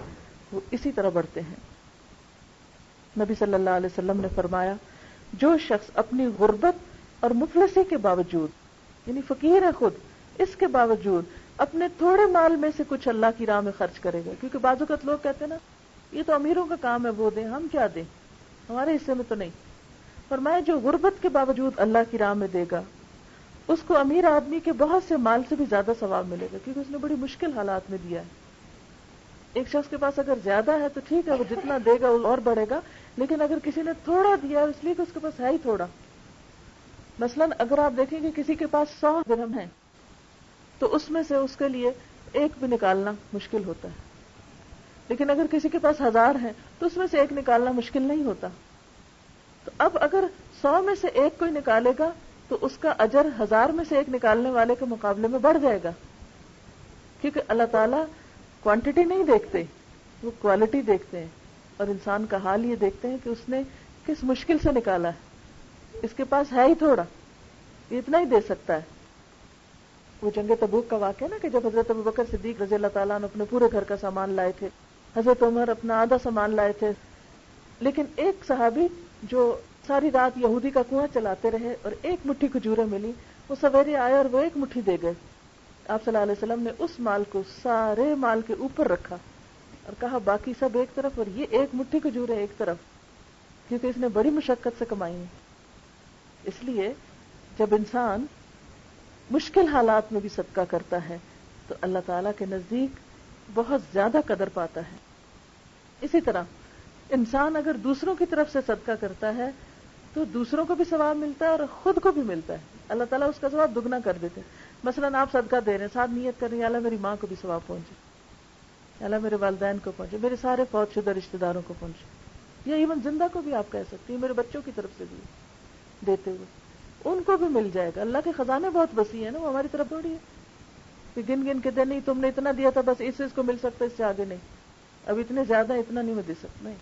وہ اسی طرح بڑھتے ہیں۔ نبی صلی اللہ علیہ وسلم نے فرمایا جو شخص اپنی غربت اور مفلسی کے باوجود، یعنی فقیر ہے خود، اس کے باوجود اپنے تھوڑے مال میں سے کچھ اللہ کی راہ میں خرچ کرے گا، کیونکہ بعض اوقات لوگ کہتے ہیں نا یہ تو امیروں کا کام ہے، وہ دیں، ہم کیا دیں، ہمارے حصے میں تو نہیں۔ فرمایا جو غربت کے باوجود اللہ کی راہ میں دے گا اس کو امیر آدمی کے بہت سے مال سے بھی زیادہ ثواب ملے گا، کیونکہ اس نے بڑی مشکل حالات میں دیا ہے۔ ایک شخص کے پاس اگر زیادہ ہے تو ٹھیک ہے، وہ جتنا دے گا وہ اور بڑھے گا، لیکن اگر کسی نے تھوڑا دیا اس لیے کہ اس کے پاس ہے ہی تھوڑا، مثلا اگر آپ دیکھیں کہ کسی کے پاس 100 درہم ہے تو اس میں سے اس کے لیے ایک بھی نکالنا مشکل ہوتا ہے، لیکن اگر کسی کے پاس 1000 ہے تو اس میں سے ایک نکالنا مشکل نہیں ہوتا۔ تو اب اگر 100 میں سے ایک کوئی نکالے گا تو اس کا اجر 1000 میں سے ایک نکالنے والے کے مقابلے میں بڑھ جائے گا، کیونکہ اللہ تعالیٰ کوانٹٹی نہیں دیکھتے، وہ کوالٹی دیکھتے ہیں، اور انسان کا حال یہ دیکھتے ہیں کہ اس نے کس مشکل سے نکالا ہے، اس کے پاس ہے ہی تھوڑا، یہ اتنا ہی دے سکتا ہے۔ وہ جنگ تبوک کا واقعہ نا کہ جب حضرت ابوبکر صدیق رضی اللہ تعالیٰ عنہ اپنے پورے گھر کا سامان لائے تھے، حضرت عمر اپنا آدھا سامان لائے تھے، لیکن ایک صحابی جو ساری رات یہودی کا کنواں چلاتے رہے اور ایک مٹھی کھجوریں ملی، وہ سویرے آئے اور وہ ایک مٹھی دے گئے۔ آپ صلی اللہ علیہ وسلم نے اس مال کو سارے مال کے اوپر رکھا اور کہا باقی سب ایک طرف اور یہ ایک مٹھی کھجوریں ایک طرف، کیونکہ اس نے بڑی مشقت سے کمائی ہیں۔ اس لیے جب انسان مشکل حالات میں بھی صدقہ کرتا ہے تو اللہ تعالیٰ کے نزدیک بہت زیادہ قدر پاتا ہے۔ اسی طرح انسان اگر دوسروں کی طرف سے صدقہ کرتا ہے تو دوسروں کو بھی ثواب ملتا ہے اور خود کو بھی ملتا ہے، اللہ تعالیٰ اس کا ثواب دگنا کر دیتے ہیں۔ مثلا آپ صدقہ دے رہے ہیں، ساتھ نیت کر رہے ہیں اللہ میری ماں کو بھی ثواب پہنچے، اللہ میرے والدین کو پہنچے، میرے سارے فوت شدہ رشتہ داروں کو پہنچے، یا ایون زندہ کو بھی آپ کہہ سکتی ہیں، میرے بچوں کی طرف سے بھی دیتے ہوئے ان کو بھی مل جائے گا۔ اللہ کے خزانے بہت وسیع ہیں نا، وہ ہماری طرف تھوڑی ہے کہ گن گن کے دے نہیں تم نے اتنا دیا تھا بس اس کو مل سکتا ہے، اس سے آگے نہیں، اب اتنے زیادہ اتنا نہیں میں دے سکتا، نہیں،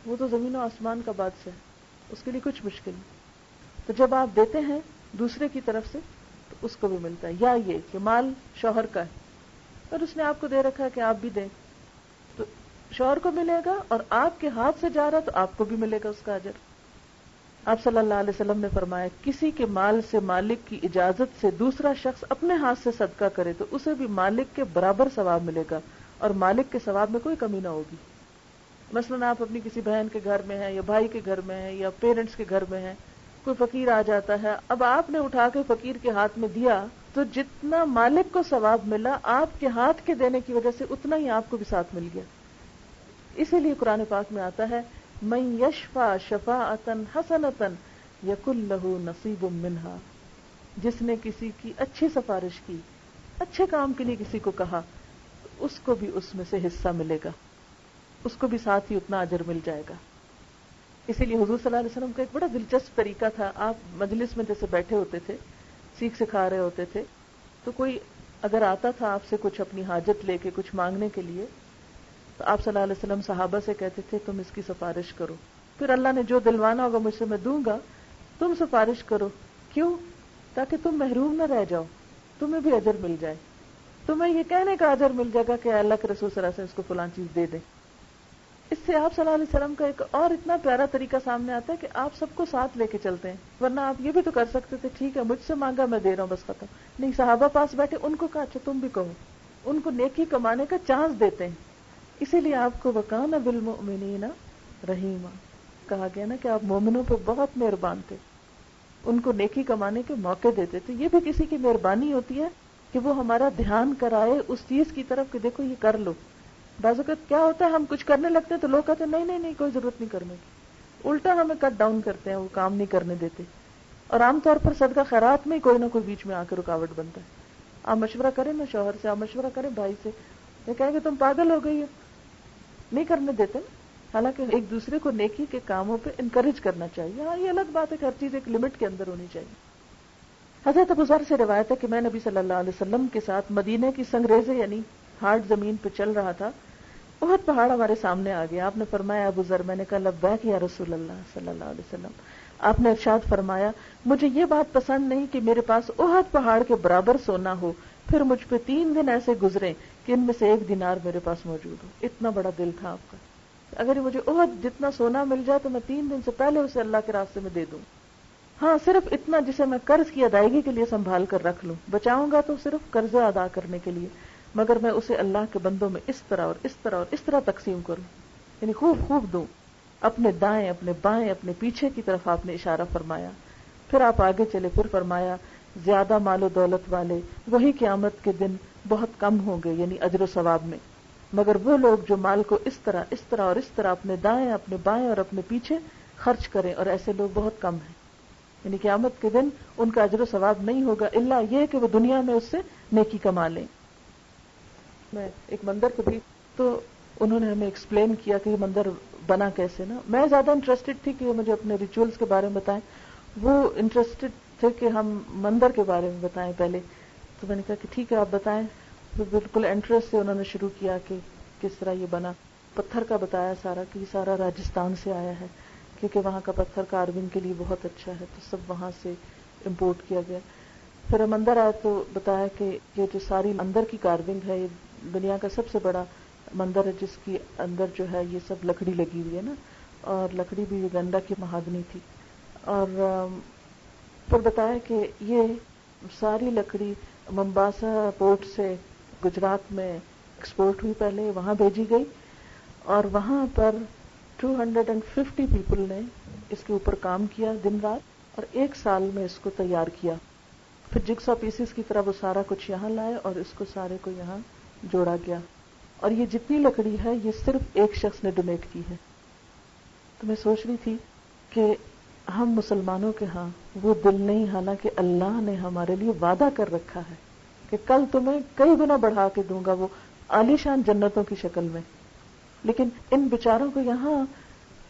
وہ تو زمین و آسمان کا بادشاہ ہے، اس کے لیے کچھ مشکل نہیں۔ تو جب آپ دیتے ہیں دوسرے کی طرف سے تو اس کو بھی ملتا ہے، یا یہ کہ مال شوہر کا ہے اور اس نے آپ کو دے رکھا ہے کہ آپ بھی دیں تو شوہر کو ملے گا، اور آپ کے ہاتھ سے جا رہا تو آپ کو بھی ملے گا اس کا اجر۔ آپ صلی اللہ علیہ وسلم نے فرمایا کسی کے مال سے مالک کی اجازت سے دوسرا شخص اپنے ہاتھ سے صدقہ کرے تو اسے بھی مالک کے برابر ثواب ملے گا اور مالک کے ثواب میں کوئی کمی نہ ہوگی۔ مثلا آپ اپنی کسی بہن کے گھر میں ہیں یا بھائی کے گھر میں ہیں یا پیرنٹس کے گھر میں ہیں، کوئی فقیر آ جاتا ہے، اب آپ نے اٹھا کے فقیر کے ہاتھ میں دیا تو جتنا مالک کو ثواب ملا آپ کے ہاتھ کے دینے کی وجہ سے اتنا ہی آپ کو بھی ساتھ مل گیا۔ اسی لیے قرآن پاک میں آتا ہے من یشفع شفاعۃ حسنۃ یکن لہ نصیب منہا، جس نے کسی کی اچھی سفارش کی اچھے کام کے لیے کسی کو کہا تو اس کو بھی اس میں سے حصہ ملے گا، اس کو بھی ساتھ ہی اتنا اجر مل جائے گا. اسی لیے حضور صلی اللہ علیہ وسلم کا ایک بڑا دلچسپ طریقہ تھا. آپ مجلس میں جیسے بیٹھے ہوتے تھے، سیکھ سکھا رہے ہوتے تھے، تو کوئی اگر آتا تھا آپ سے کچھ اپنی حاجت لے کے کچھ مانگنے کے لیے، تو آپ صلی اللہ علیہ وسلم صحابہ سے کہتے تھے تم اس کی سفارش کرو، پھر اللہ نے جو دلوانا ہوگا مجھ سے میں دوں گا، تم سفارش کرو. کیوں؟ تاکہ تم محروم نہ رہ جاؤ، تمہیں بھی اجر مل جائے، تمہیں یہ کہنے کا اجر مل جائے گا کہ اللہ کے رسول صلی اللہ علیہ وسلم اس کو فلاں چیز دے دیں. اس سے آپ صلی اللہ علیہ وسلم کا ایک اور اتنا پیارا طریقہ سامنے آتا ہے کہ آپ سب کو ساتھ لے کے چلتے ہیں. ورنہ آپ یہ بھی تو کر سکتے تھے ٹھیک ہے مجھ سے مانگا میں دے رہا ہوں بس ختم. نہیں، صحابہ پاس بیٹھے ان کو کہا اچھا تم بھی کہو، ان کو نیکی کمانے کا چانس دیتے ہیں. اسی لیے آپ کو وَكَانَ بِالْمُؤْمِنِينَ رَحِيمًا کہا گیا نا کہ آپ مومنوں پہ بہت مہربان تھے، ان کو نیکی کمانے کے موقع دیتے تھے. یہ بھی کسی کی مہربانی ہوتی ہے کہ وہ ہمارا دھیان کرائے اس چیز کی طرف کہ دیکھو یہ کر لو. بعض اوقات کیا ہوتا ہے ہم کچھ کرنے لگتے ہیں تو لوگ کہتے ہیں نہیں نہیں نہیں کوئی ضرورت نہیں کرنے کی، الٹا ہمیں کٹ ڈاؤن کرتے ہیں، وہ کام نہیں کرنے دیتے. اور عام طور پر صدقہ خیرات میں کوئی نہ کوئی بیچ میں آ کے رکاوٹ بنتا ہے. آپ مشورہ کریں نا شوہر سے، آپ مشورہ کریں بھائی سے، یہ کہیں کہ تم پاگل ہو گئی ہو، نہیں کرنے دیتے نا. حالانکہ ایک دوسرے کو نیکی کے کاموں پہ انکریج کرنا چاہیے. ہاں یہ الگ بات ہے کہ ہر چیز ایک لمٹ کے اندر ہونی چاہیے. حضرت ابو ذر سے روایت ہے کہ میں نبی صلی اللہ علیہ وسلم کے ساتھ مدینے کی سنگریزے یعنی ہارڈ زمین پہ چل رہا تھا. احد پہاڑ ہمارے سامنے آ گیا. آپ نے فرمایا ابو ذر، میں نے کہا لبیک یا رسول اللہ صلی اللہ علیہ وسلم. آپ نے ارشاد فرمایا مجھے یہ بات پسند نہیں کہ میرے پاس احد پہاڑ کے برابر سونا ہو، پھر مجھ پہ 3 دن ایسے گزرے کہ ان میں سے 1 دینار میرے پاس موجود ہو. اتنا بڑا دل تھا آپ کا. اگر مجھے احد جتنا سونا مل جائے تو میں 3 دن سے پہلے اسے اللہ کے راستے میں دے دوں. ہاں صرف اتنا جسے میں قرض کی ادائیگی کے لیے سنبھال کر رکھ لوں، بچاؤں گا تو صرف قرضہ ادا کرنے کے لیے، مگر میں اسے اللہ کے بندوں میں اس طرح اور اس طرح اور اس طرح تقسیم کروں، یعنی خوب خوب دوں. اپنے دائیں اپنے بائیں اپنے پیچھے کی طرف آپ نے اشارہ فرمایا. پھر آپ آگے چلے، پھر فرمایا زیادہ مال و دولت والے وہی قیامت کے دن بہت کم ہوں گے، یعنی اجر و ثواب میں، مگر وہ لوگ جو مال کو اس طرح اور اس طرح اپنے دائیں اپنے بائیں اور اپنے پیچھے خرچ کریں، اور ایسے لوگ بہت کم ہیں. یعنی قیامت کے دن ان کا اجر و ثواب نہیں ہوگا الا یہ کہ وہ دنیا میں اس سے نیکی کما لیں. میں ایک مندر کو بھی تو انہوں نے ہمیں ایکسپلین کیا کہ یہ مندر بنا کیسے. نا میں زیادہ انٹرسٹڈ تھی کہ وہ مجھے اپنے ریچولز کے بارے میں بتائیں، وہ انٹرسٹڈ تھے کہ ہم مندر کے بارے میں بتائیں پہلے. تو میں نے کہا کہ ٹھیک ہے آپ بتائیں. تو بالکل انٹرسٹ سے انہوں نے شروع کیا کہ کس طرح یہ بنا. پتھر کا بتایا سارا کہ یہ سارا راجستھان سے آیا ہے کیونکہ وہاں کا پتھر کارونگ کے لیے بہت اچھا ہے، تو سب وہاں سے امپورٹ کیا گیا. پھر ہم اندر آئے تو بتایا کہ یہ جو ساری اندر کی کارونگ ہے یہ دنیا کا سب سے بڑا مندر ہے جس کی اندر جو ہے یہ سب لکڑی لگی ہوئی ہے نا، اور لکڑی بھی گنڈا کی مہاگنی تھی. اور پھر بتایا کہ یہ ساری لکڑی ممباسا پورٹ سے گجرات میں ایکسپورٹ ہوئی، پہلے وہاں بھیجی گئی، اور وہاں پر 250 پیپل نے اس کے اوپر کام کیا دن رات، اور 1 سال میں اس کو تیار کیا. پھر جگسا پیسز کی طرح وہ سارا کچھ یہاں لائے اور اس کو سارے کو یہاں جوڑا گیا. اور یہ جتنی لکڑی ہے یہ صرف ایک شخص نے ڈونیٹ کی ہے. تو میں سوچ رہی تھی کہ ہم مسلمانوں کے ہاں وہ دل نہیں، حالانکہ اللہ نے ہمارے لیے وعدہ کر رکھا ہے کہ کل تمہیں کئی گنا بڑھا کے دوں گا، وہ عالیشان جنتوں کی شکل میں. لیکن ان بیچاروں کو یہاں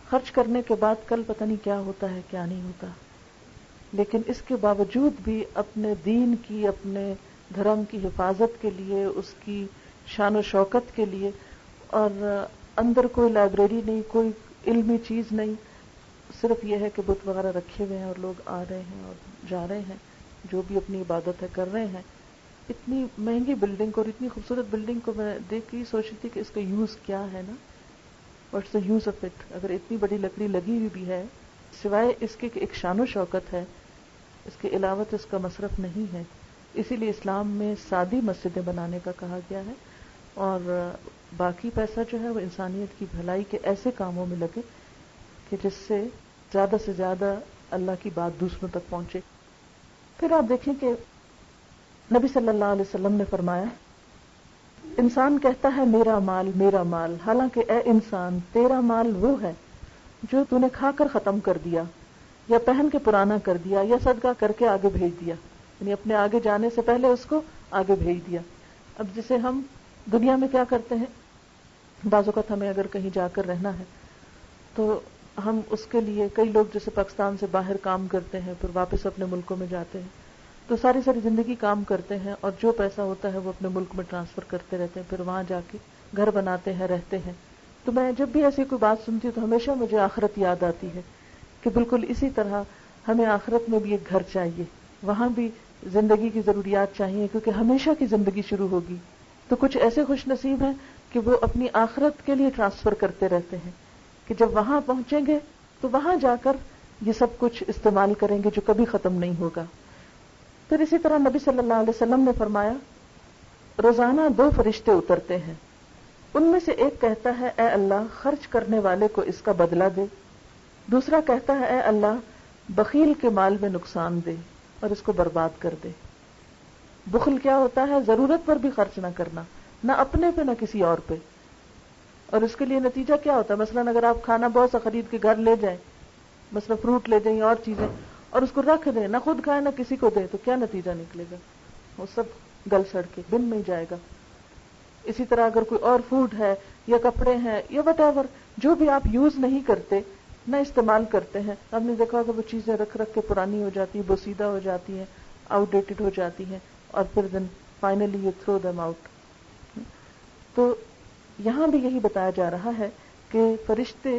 خرچ کرنے کے بعد کل پتہ نہیں کیا ہوتا ہے کیا نہیں ہوتا. لیکن اس کے باوجود بھی اپنے دین کی اپنے دھرم کی حفاظت کے لیے، اس کی شان و شوکت کے لیے، اور اندر کوئی لائبریری نہیں، کوئی علمی چیز نہیں، صرف یہ ہے کہ بت وغیرہ رکھے ہوئے ہیں اور لوگ آ رہے ہیں اور جا رہے ہیں، جو بھی اپنی عبادت ہے کر رہے ہیں. اتنی مہنگی بلڈنگ کو اور اتنی خوبصورت بلڈنگ کو میں دیکھ کے سوچ رہی تھی کہ اس کا یوز کیا ہے نا، what's the use of it. اگر اتنی بڑی لکڑی لگی ہوئی بھی ہے، سوائے اس کے کہ ایک شان و شوکت ہے، اس کے علاوہ تو اس کا مصرف نہیں ہے. اسی لیے اسلام میں سادی مسجدیں بنانے کا کہا گیا ہے، اور باقی پیسہ جو ہے وہ انسانیت کی بھلائی کے ایسے کاموں میں لگے کہ جس سے زیادہ اللہ کی بات دوسروں تک پہنچے. پھر آپ دیکھیں کہ نبی صلی اللہ علیہ وسلم نے فرمایا انسان کہتا ہے میرا مال، حالانکہ اے انسان تیرا مال وہ ہے جو تو نے کھا کر ختم کر دیا، یا پہن کے پرانا کر دیا، یا صدقہ کر کے آگے بھیج دیا. یعنی اپنے آگے جانے سے پہلے اس کو آگے بھیج دیا. اب جسے ہم دنیا میں کیا کرتے ہیں، بعض اوقات ہمیں اگر کہیں جا کر رہنا ہے تو ہم اس کے لیے، کئی لوگ جیسے پاکستان سے باہر کام کرتے ہیں پھر واپس اپنے ملکوں میں جاتے ہیں، تو ساری زندگی کام کرتے ہیں اور جو پیسہ ہوتا ہے وہ اپنے ملک میں ٹرانسفر کرتے رہتے ہیں، پھر وہاں جا کے گھر بناتے ہیں، رہتے ہیں. تو میں جب بھی ایسی کوئی بات سنتی ہوں تو ہمیشہ مجھے آخرت یاد آتی ہے کہ بالکل اسی طرح ہمیں آخرت میں بھی ایک گھر چاہیے، وہاں بھی زندگی کی ضروریات چاہیے، کیونکہ ہمیشہ کی زندگی شروع ہوگی. تو کچھ ایسے خوش نصیب ہیں کہ وہ اپنی آخرت کے لیے ٹرانسفر کرتے رہتے ہیں کہ جب وہاں پہنچیں گے تو وہاں جا کر یہ سب کچھ استعمال کریں گے جو کبھی ختم نہیں ہوگا. پھر اسی طرح نبی صلی اللہ علیہ وسلم نے فرمایا روزانہ 2 فرشتے اترتے ہیں، ان میں سے ایک کہتا ہے اے اللہ خرچ کرنے والے کو اس کا بدلہ دے، دوسرا کہتا ہے اے اللہ بخیل کے مال میں نقصان دے اور اس کو برباد کر دے. بخل کیا ہوتا ہے؟ ضرورت پر بھی خرچ نہ کرنا، نہ اپنے پہ نہ کسی اور پہ. اور اس کے لیے نتیجہ کیا ہوتا ہے؟ مثلا اگر آپ کھانا بہت سا خرید کے گھر لے جائیں، مثلا فروٹ لے جائیں اور چیزیں، اور اس کو رکھ دیں، نہ خود کھائیں نہ کسی کو دیں، تو کیا نتیجہ نکلے گا؟ وہ سب گل سڑ کے بن میں جائے گا. اسی طرح اگر کوئی اور فوڈ ہے یا کپڑے ہیں یا وٹ ایور جو بھی آپ یوز نہیں کرتے، نہ استعمال کرتے ہیں، آپ نے دیکھا کہ وہ چیزیں رکھ رکھ کے پرانی ہو جاتی ہیں، بوسیدہ ہو جاتی ہیں، آؤٹ ڈیٹڈ ہو جاتی ہیں، اور پھر then finally you throw them out. تو یہاں بھی یہی بتایا جا رہا ہے کہ فرشتے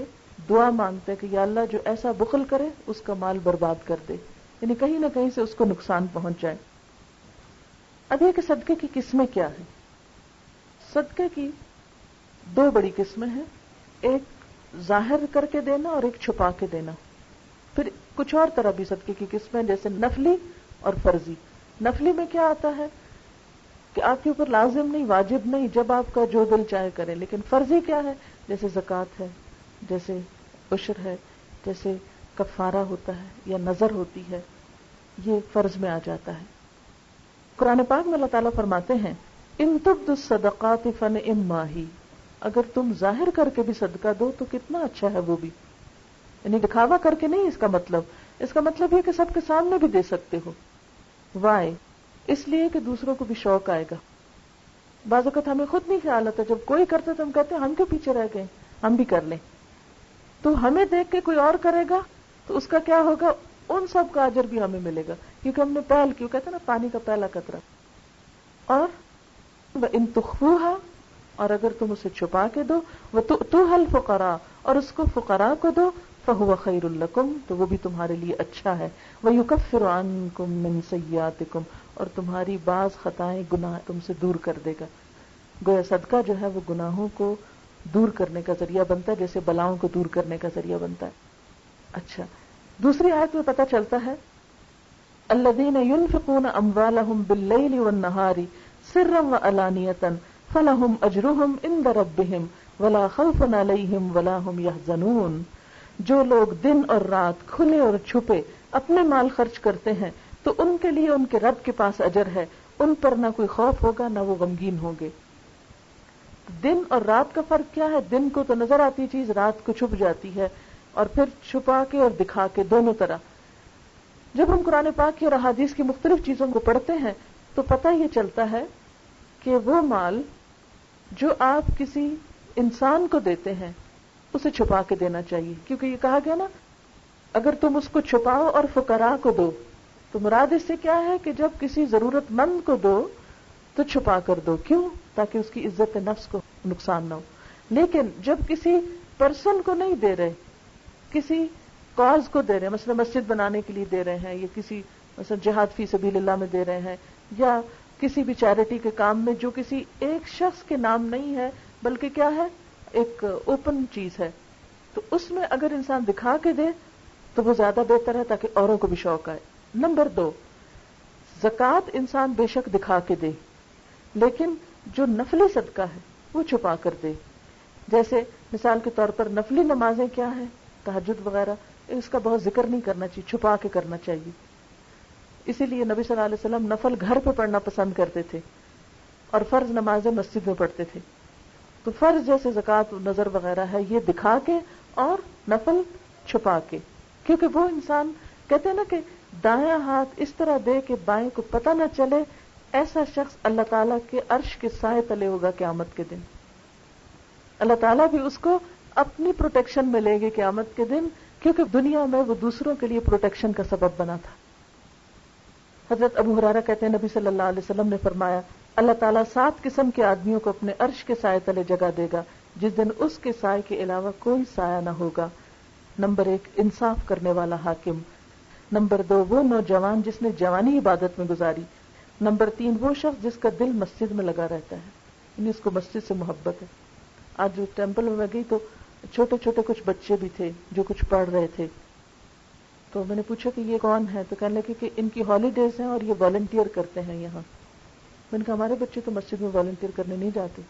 دعا مانگتے ہیں کہ یا اللہ جو ایسا بخل کرے اس کا مال برباد کر دے، یعنی کہیں نہ کہیں سے اس کو نقصان پہنچ جائے. اب یہ کہ صدقے کی قسمیں کیا ہیں؟ صدقے کی 2 بڑی قسمیں ہیں، ایک ظاہر کر کے دینا اور ایک چھپا کے دینا. پھر کچھ اور طرح بھی صدقے کی قسمیں جیسے نفلی اور فرضی. نفلی میں کیا آتا ہے کہ آپ کے اوپر لازم نہیں، واجب نہیں، جب آپ کا جو دل چاہے کریں. لیکن فرضی کیا ہے؟ جیسے زکوٰۃ ہے، جیسے عشر ہے، جیسے کفارہ ہوتا ہے یا نذر ہوتی ہے، یہ فرض میں آ جاتا ہے. قرآن پاک میں اللہ تعالیٰ فرماتے ہیں ان تبدوا الصدقات فنعما ہی، اگر تم ظاہر کر کے بھی صدقہ دو تو کتنا اچھا ہے وہ بھی. یعنی دکھاوا کر کے نہیں، اس کا مطلب یہ کہ سب کے سامنے بھی دے سکتے ہو. وائے؟ اس لیے کہ دوسروں کو بھی شوق آئے گا. بعض اوقات ہمیں خود نہیں خیال آتا، جب کوئی کرتا تو ہم کہتے ہیں ہم کیوں پیچھے رہ گئے، ہم بھی کر لیں. تو ہمیں دیکھ کے کوئی اور کرے گا تو اس کا کیا ہوگا؟ ان سب کا اجر بھی ہمیں ملے گا، کیونکہ ہم نے پہل کیوں، کہتے ہیں نا پانی کا پہلا قطرہ. اور ان تخفوها، اور اگر تم اسے چھپا کے دو، وتؤتوها الفقراء، اور اس کو فقراء کو دو، فهو خیر لکم، تو وہ بھی تمہارے لیے اچھا ہے. ویکفر عنکم من سیئاتکم، اور تمہاری بعض خطائیں گناہ تم سے دور کر دے گا. گویا صدقہ جو ہے وہ گناہوں کو دور کرنے کا ذریعہ بنتا ہے، جیسے بلاؤں کو دور کرنے کا ذریعہ بنتا ہے. اچھا، دوسری آیت میں پتہ چلتا ہے الذین ينفقون اموالهم باللیل والنہار سرا وعلانیۃ فلہم اجرہم عند ربہم ولا خوف علیہم ولا هم یحزنون. جو لوگ دن اور رات کھلے اور چھپے اپنے مال خرچ کرتے ہیں تو ان کے لیے ان کے رب کے پاس اجر ہے، ان پر نہ کوئی خوف ہوگا نہ وہ غمگین ہوں گے. دن اور رات کا فرق کیا ہے؟ دن کو تو نظر آتی چیز رات کو چھپ جاتی ہے، اور پھر چھپا کے اور دکھا کے دونوں طرح. جب ہم قرآن پاک کی اور احادیث کی مختلف چیزوں کو پڑھتے ہیں تو پتہ یہ چلتا ہے کہ وہ مال جو آپ کسی انسان کو دیتے ہیں اسے چھپا کے دینا چاہیے، کیونکہ یہ کہا گیا نا اگر تم اس کو چھپاؤ اور فقراء کو دو، تو مراد اس سے کیا ہے کہ جب کسی ضرورت مند کو دو تو چھپا کر دو. کیوں؟ تاکہ اس کی عزت نفس کو نقصان نہ ہو. لیکن جب کسی پرسن کو نہیں دے رہے، کسی کاز کو دے رہے ہیں، مثلا مسجد بنانے کے لیے دے رہے ہیں، یا کسی مثلا جہاد فی سبیل اللہ میں دے رہے ہیں، یا کسی بھی چیریٹی کے کام میں جو کسی ایک شخص کے نام نہیں ہے بلکہ کیا ہے، ایک اوپن چیز ہے، تو اس میں اگر انسان دکھا کے دے تو وہ زیادہ بہتر ہے تاکہ اوروں کو بھی شوق آئے. نمبر 2، زکوٰۃ انسان بے شک دکھا کے دے، لیکن جو نفلی صدقہ ہے وہ چھپا کر دے. جیسے مثال کے طور پر نفلی نمازیں کیا ہیں، تہجد وغیرہ، اس کا بہت ذکر نہیں کرنا چاہیے، چھپا کے کرنا چاہیے. اسی لیے نبی صلی اللہ علیہ وسلم نفل گھر پہ پڑھنا پسند کرتے تھے اور فرض نمازیں مسجد میں پڑھتے تھے. تو فرض جیسے زکوٰۃ نظر وغیرہ ہے یہ دکھا کے، اور نفل چھپا کے. کیونکہ وہ انسان کہتے ہیں نا کہ دایاں ہاتھ اس طرح دے کہ بائیں کو پتہ نہ چلے ایسا شخص اللہ تعالیٰ کے عرش کے سائے تلے ہوگا قیامت کے دن. اللہ تعالیٰ بھی اس کو اپنی پروٹیکشن میں لے گے قیامت کے دن، کیونکہ دنیا میں وہ دوسروں کے لیے پروٹیکشن کا سبب بنا تھا. حضرت ابو ہریرہ کہتے ہیں نبی صلی اللہ علیہ وسلم نے فرمایا اللہ تعالیٰ 7 قسم کے آدمیوں کو اپنے عرش کے سائے تلے جگہ دے گا جس دن اس کے سائے کے علاوہ کوئی سایہ نہ ہوگا. نمبر 1 انصاف کرنے والا حاکم. نمبر 2 وہ نوجوان جس نے جوانی عبادت میں گزاری. نمبر 3 وہ شخص جس کا دل مسجد میں لگا رہتا ہے، یعنی اس کو مسجد سے محبت ہے. آج جو ٹیمپل میں گئی تو چھوٹے چھوٹے کچھ بچے بھی تھے جو کچھ پڑھ رہے تھے، تو میں نے پوچھا کہ یہ کون ہے، تو کہنے لگے کہ ان کی ہالیڈیز ہیں اور یہ والنٹیئر کرتے ہیں یہاں. میں نے کہا ہمارے بچے تو مسجد میں والنٹیئر کرنے نہیں جاتے،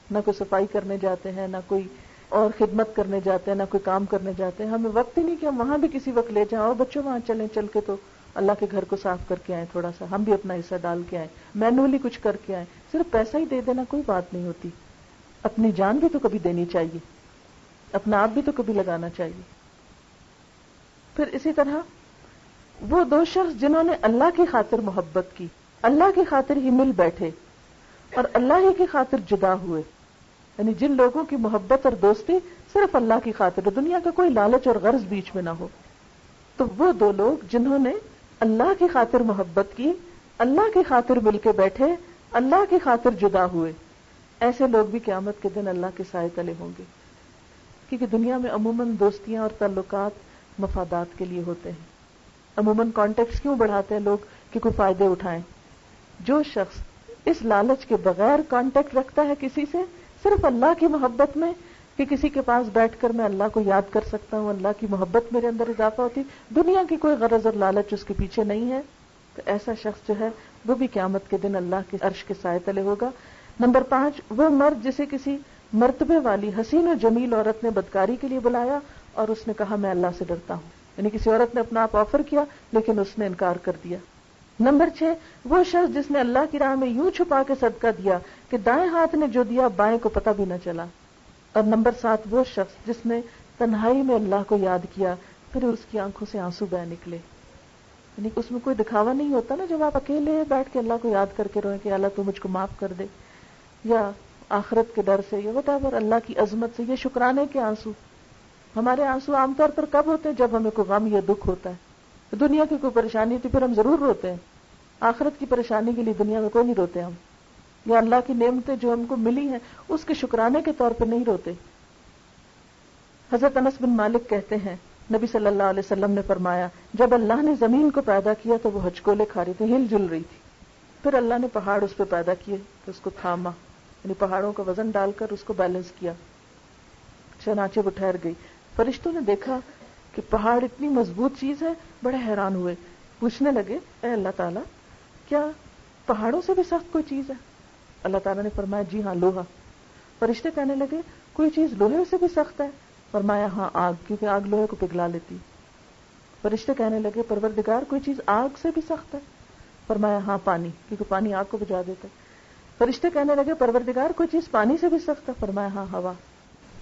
نہ کوئی صفائی کرنے جاتے ہیں، نہ کوئی اور خدمت کرنے جاتے ہیں، نہ کوئی کام کرنے جاتے ہیں. ہمیں وقت ہی نہیں کہ ہم وہاں بھی کسی وقت لے جائیں، اور بچوں وہاں چلیں، چل کے تو اللہ کے گھر کو صاف کر کے آئیں، تھوڑا سا ہم بھی اپنا حصہ ڈال کے آئیں، مینولی کچھ کر کے آئیں. صرف پیسہ ہی دے دینا کوئی بات نہیں ہوتی، اپنی جان بھی تو کبھی دینی چاہیے، اپنا آپ بھی تو کبھی لگانا چاہیے. پھر اسی طرح وہ 2 شخص جنہوں نے اللہ کی خاطر محبت کی، اللہ کی خاطر ہی مل بیٹھے اور اللہ ہی کی خاطر جدا ہوئے، یعنی جن لوگوں کی محبت اور دوستی صرف اللہ کی خاطر، دنیا کا کوئی لالچ اور غرض بیچ میں نہ ہو. تو وہ 2 لوگ جنہوں نے اللہ کی خاطر محبت کی، اللہ کی خاطر مل کے بیٹھے، اللہ کی خاطر جدا ہوئے، ایسے لوگ بھی قیامت کے دن اللہ کے سائے تلے ہوں گے. کیونکہ دنیا میں عموماً دوستیاں اور تعلقات مفادات کے لیے ہوتے ہیں. عموماً کانٹیکٹس کیوں بڑھاتے ہیں لوگ کہ کوئی فائدے اٹھائیں. جو شخص اس لالچ کے بغیر کانٹیکٹ رکھتا ہے کسی سے، صرف اللہ کی محبت میں کہ کسی کے پاس بیٹھ کر میں اللہ کو یاد کر سکتا ہوں، اللہ کی محبت میرے اندر اضافہ ہوتی، دنیا کی کوئی غرض اور لالچ اس کے پیچھے نہیں ہے، تو ایسا شخص جو ہے وہ بھی قیامت کے دن اللہ کے عرش کے سائے تلے ہوگا. نمبر 5 وہ مرد جسے کسی مرتبے والی حسین و جمیل عورت نے بدکاری کے لیے بلایا اور اس نے کہا میں اللہ سے ڈرتا ہوں، یعنی کسی عورت نے اپنا آپ آفر کیا لیکن اس نے انکار کر دیا. نمبر 6 وہ شخص جس نے اللہ کی راہ میں یوں چھپا کے صدقہ دیا کہ دائیں ہاتھ نے جو دیا بائیں کو پتہ بھی نہ چلا. اور نمبر 7 وہ شخص جس نے تنہائی میں اللہ کو یاد کیا پھر اس کی آنکھوں سے آنسو بہ نکلے. یعنی اس میں کوئی دکھاوا نہیں ہوتا نا، جب آپ اکیلے بیٹھ کے اللہ کو یاد کر کے روئیں کہ اللہ تو مجھ کو معاف کر دے، یا آخرت کے ڈر سے، یا وٹیور اللہ کی عظمت سے، یہ شکرانے کے آنسو. ہمارے آنسو عام طور پر کب ہوتے ہیں؟ جب ہمیں کوئی غم یا دکھ ہوتا ہے. دنیا کی کوئی پریشانی تھی پھر ہم ضرور روتے ہیں، آخرت کی پریشانی کے لیے دنیا میں کوئی نہیں روتے ہم، یا اللہ کی نعمتیں جو ہم کو ملی ہیں اس کے شکرانے کے طور پر نہیں روتے. حضرت انس بن مالک کہتے ہیں نبی صلی اللہ علیہ وسلم نے فرمایا جب اللہ نے زمین کو پیدا کیا تو وہ ہچکولے کھا رہی تھی، ہل جل رہی تھی. پھر اللہ نے پہاڑ اس پہ پیدا کیے تو اس کو تھاما، یعنی پہاڑوں کا وزن ڈال کر اس کو بیلنس کیا، چنانچہ وہ ٹھہر گئی. فرشتوں نے دیکھا کہ پہاڑ اتنی مضبوط چیز ہے، بڑے حیران ہوئے، پوچھنے لگے اے اللہ تعالیٰ کیا پہاڑوں سے بھی سخت کوئی چیز ہے؟ اللہ تعالیٰ نے فرمایا جی ہاں لوہا. فرشتے کہنے لگے کوئی چیز لوہے سے بھی سخت ہے؟ فرمایا ہاں آگ، کیونکہ آگ لوہے کو پگھلا لیتی. فرشتے کہنے لگے پروردگار کوئی چیز آگ سے بھی سخت ہے؟ فرمایا ہاں پانی، کیونکہ پانی آگ کو بجھا دیتا ہے. فرشتے کہنے لگے پروردگار کوئی چیز پانی سے بھی سخت ہے؟ فرمایا ہاں ہوا،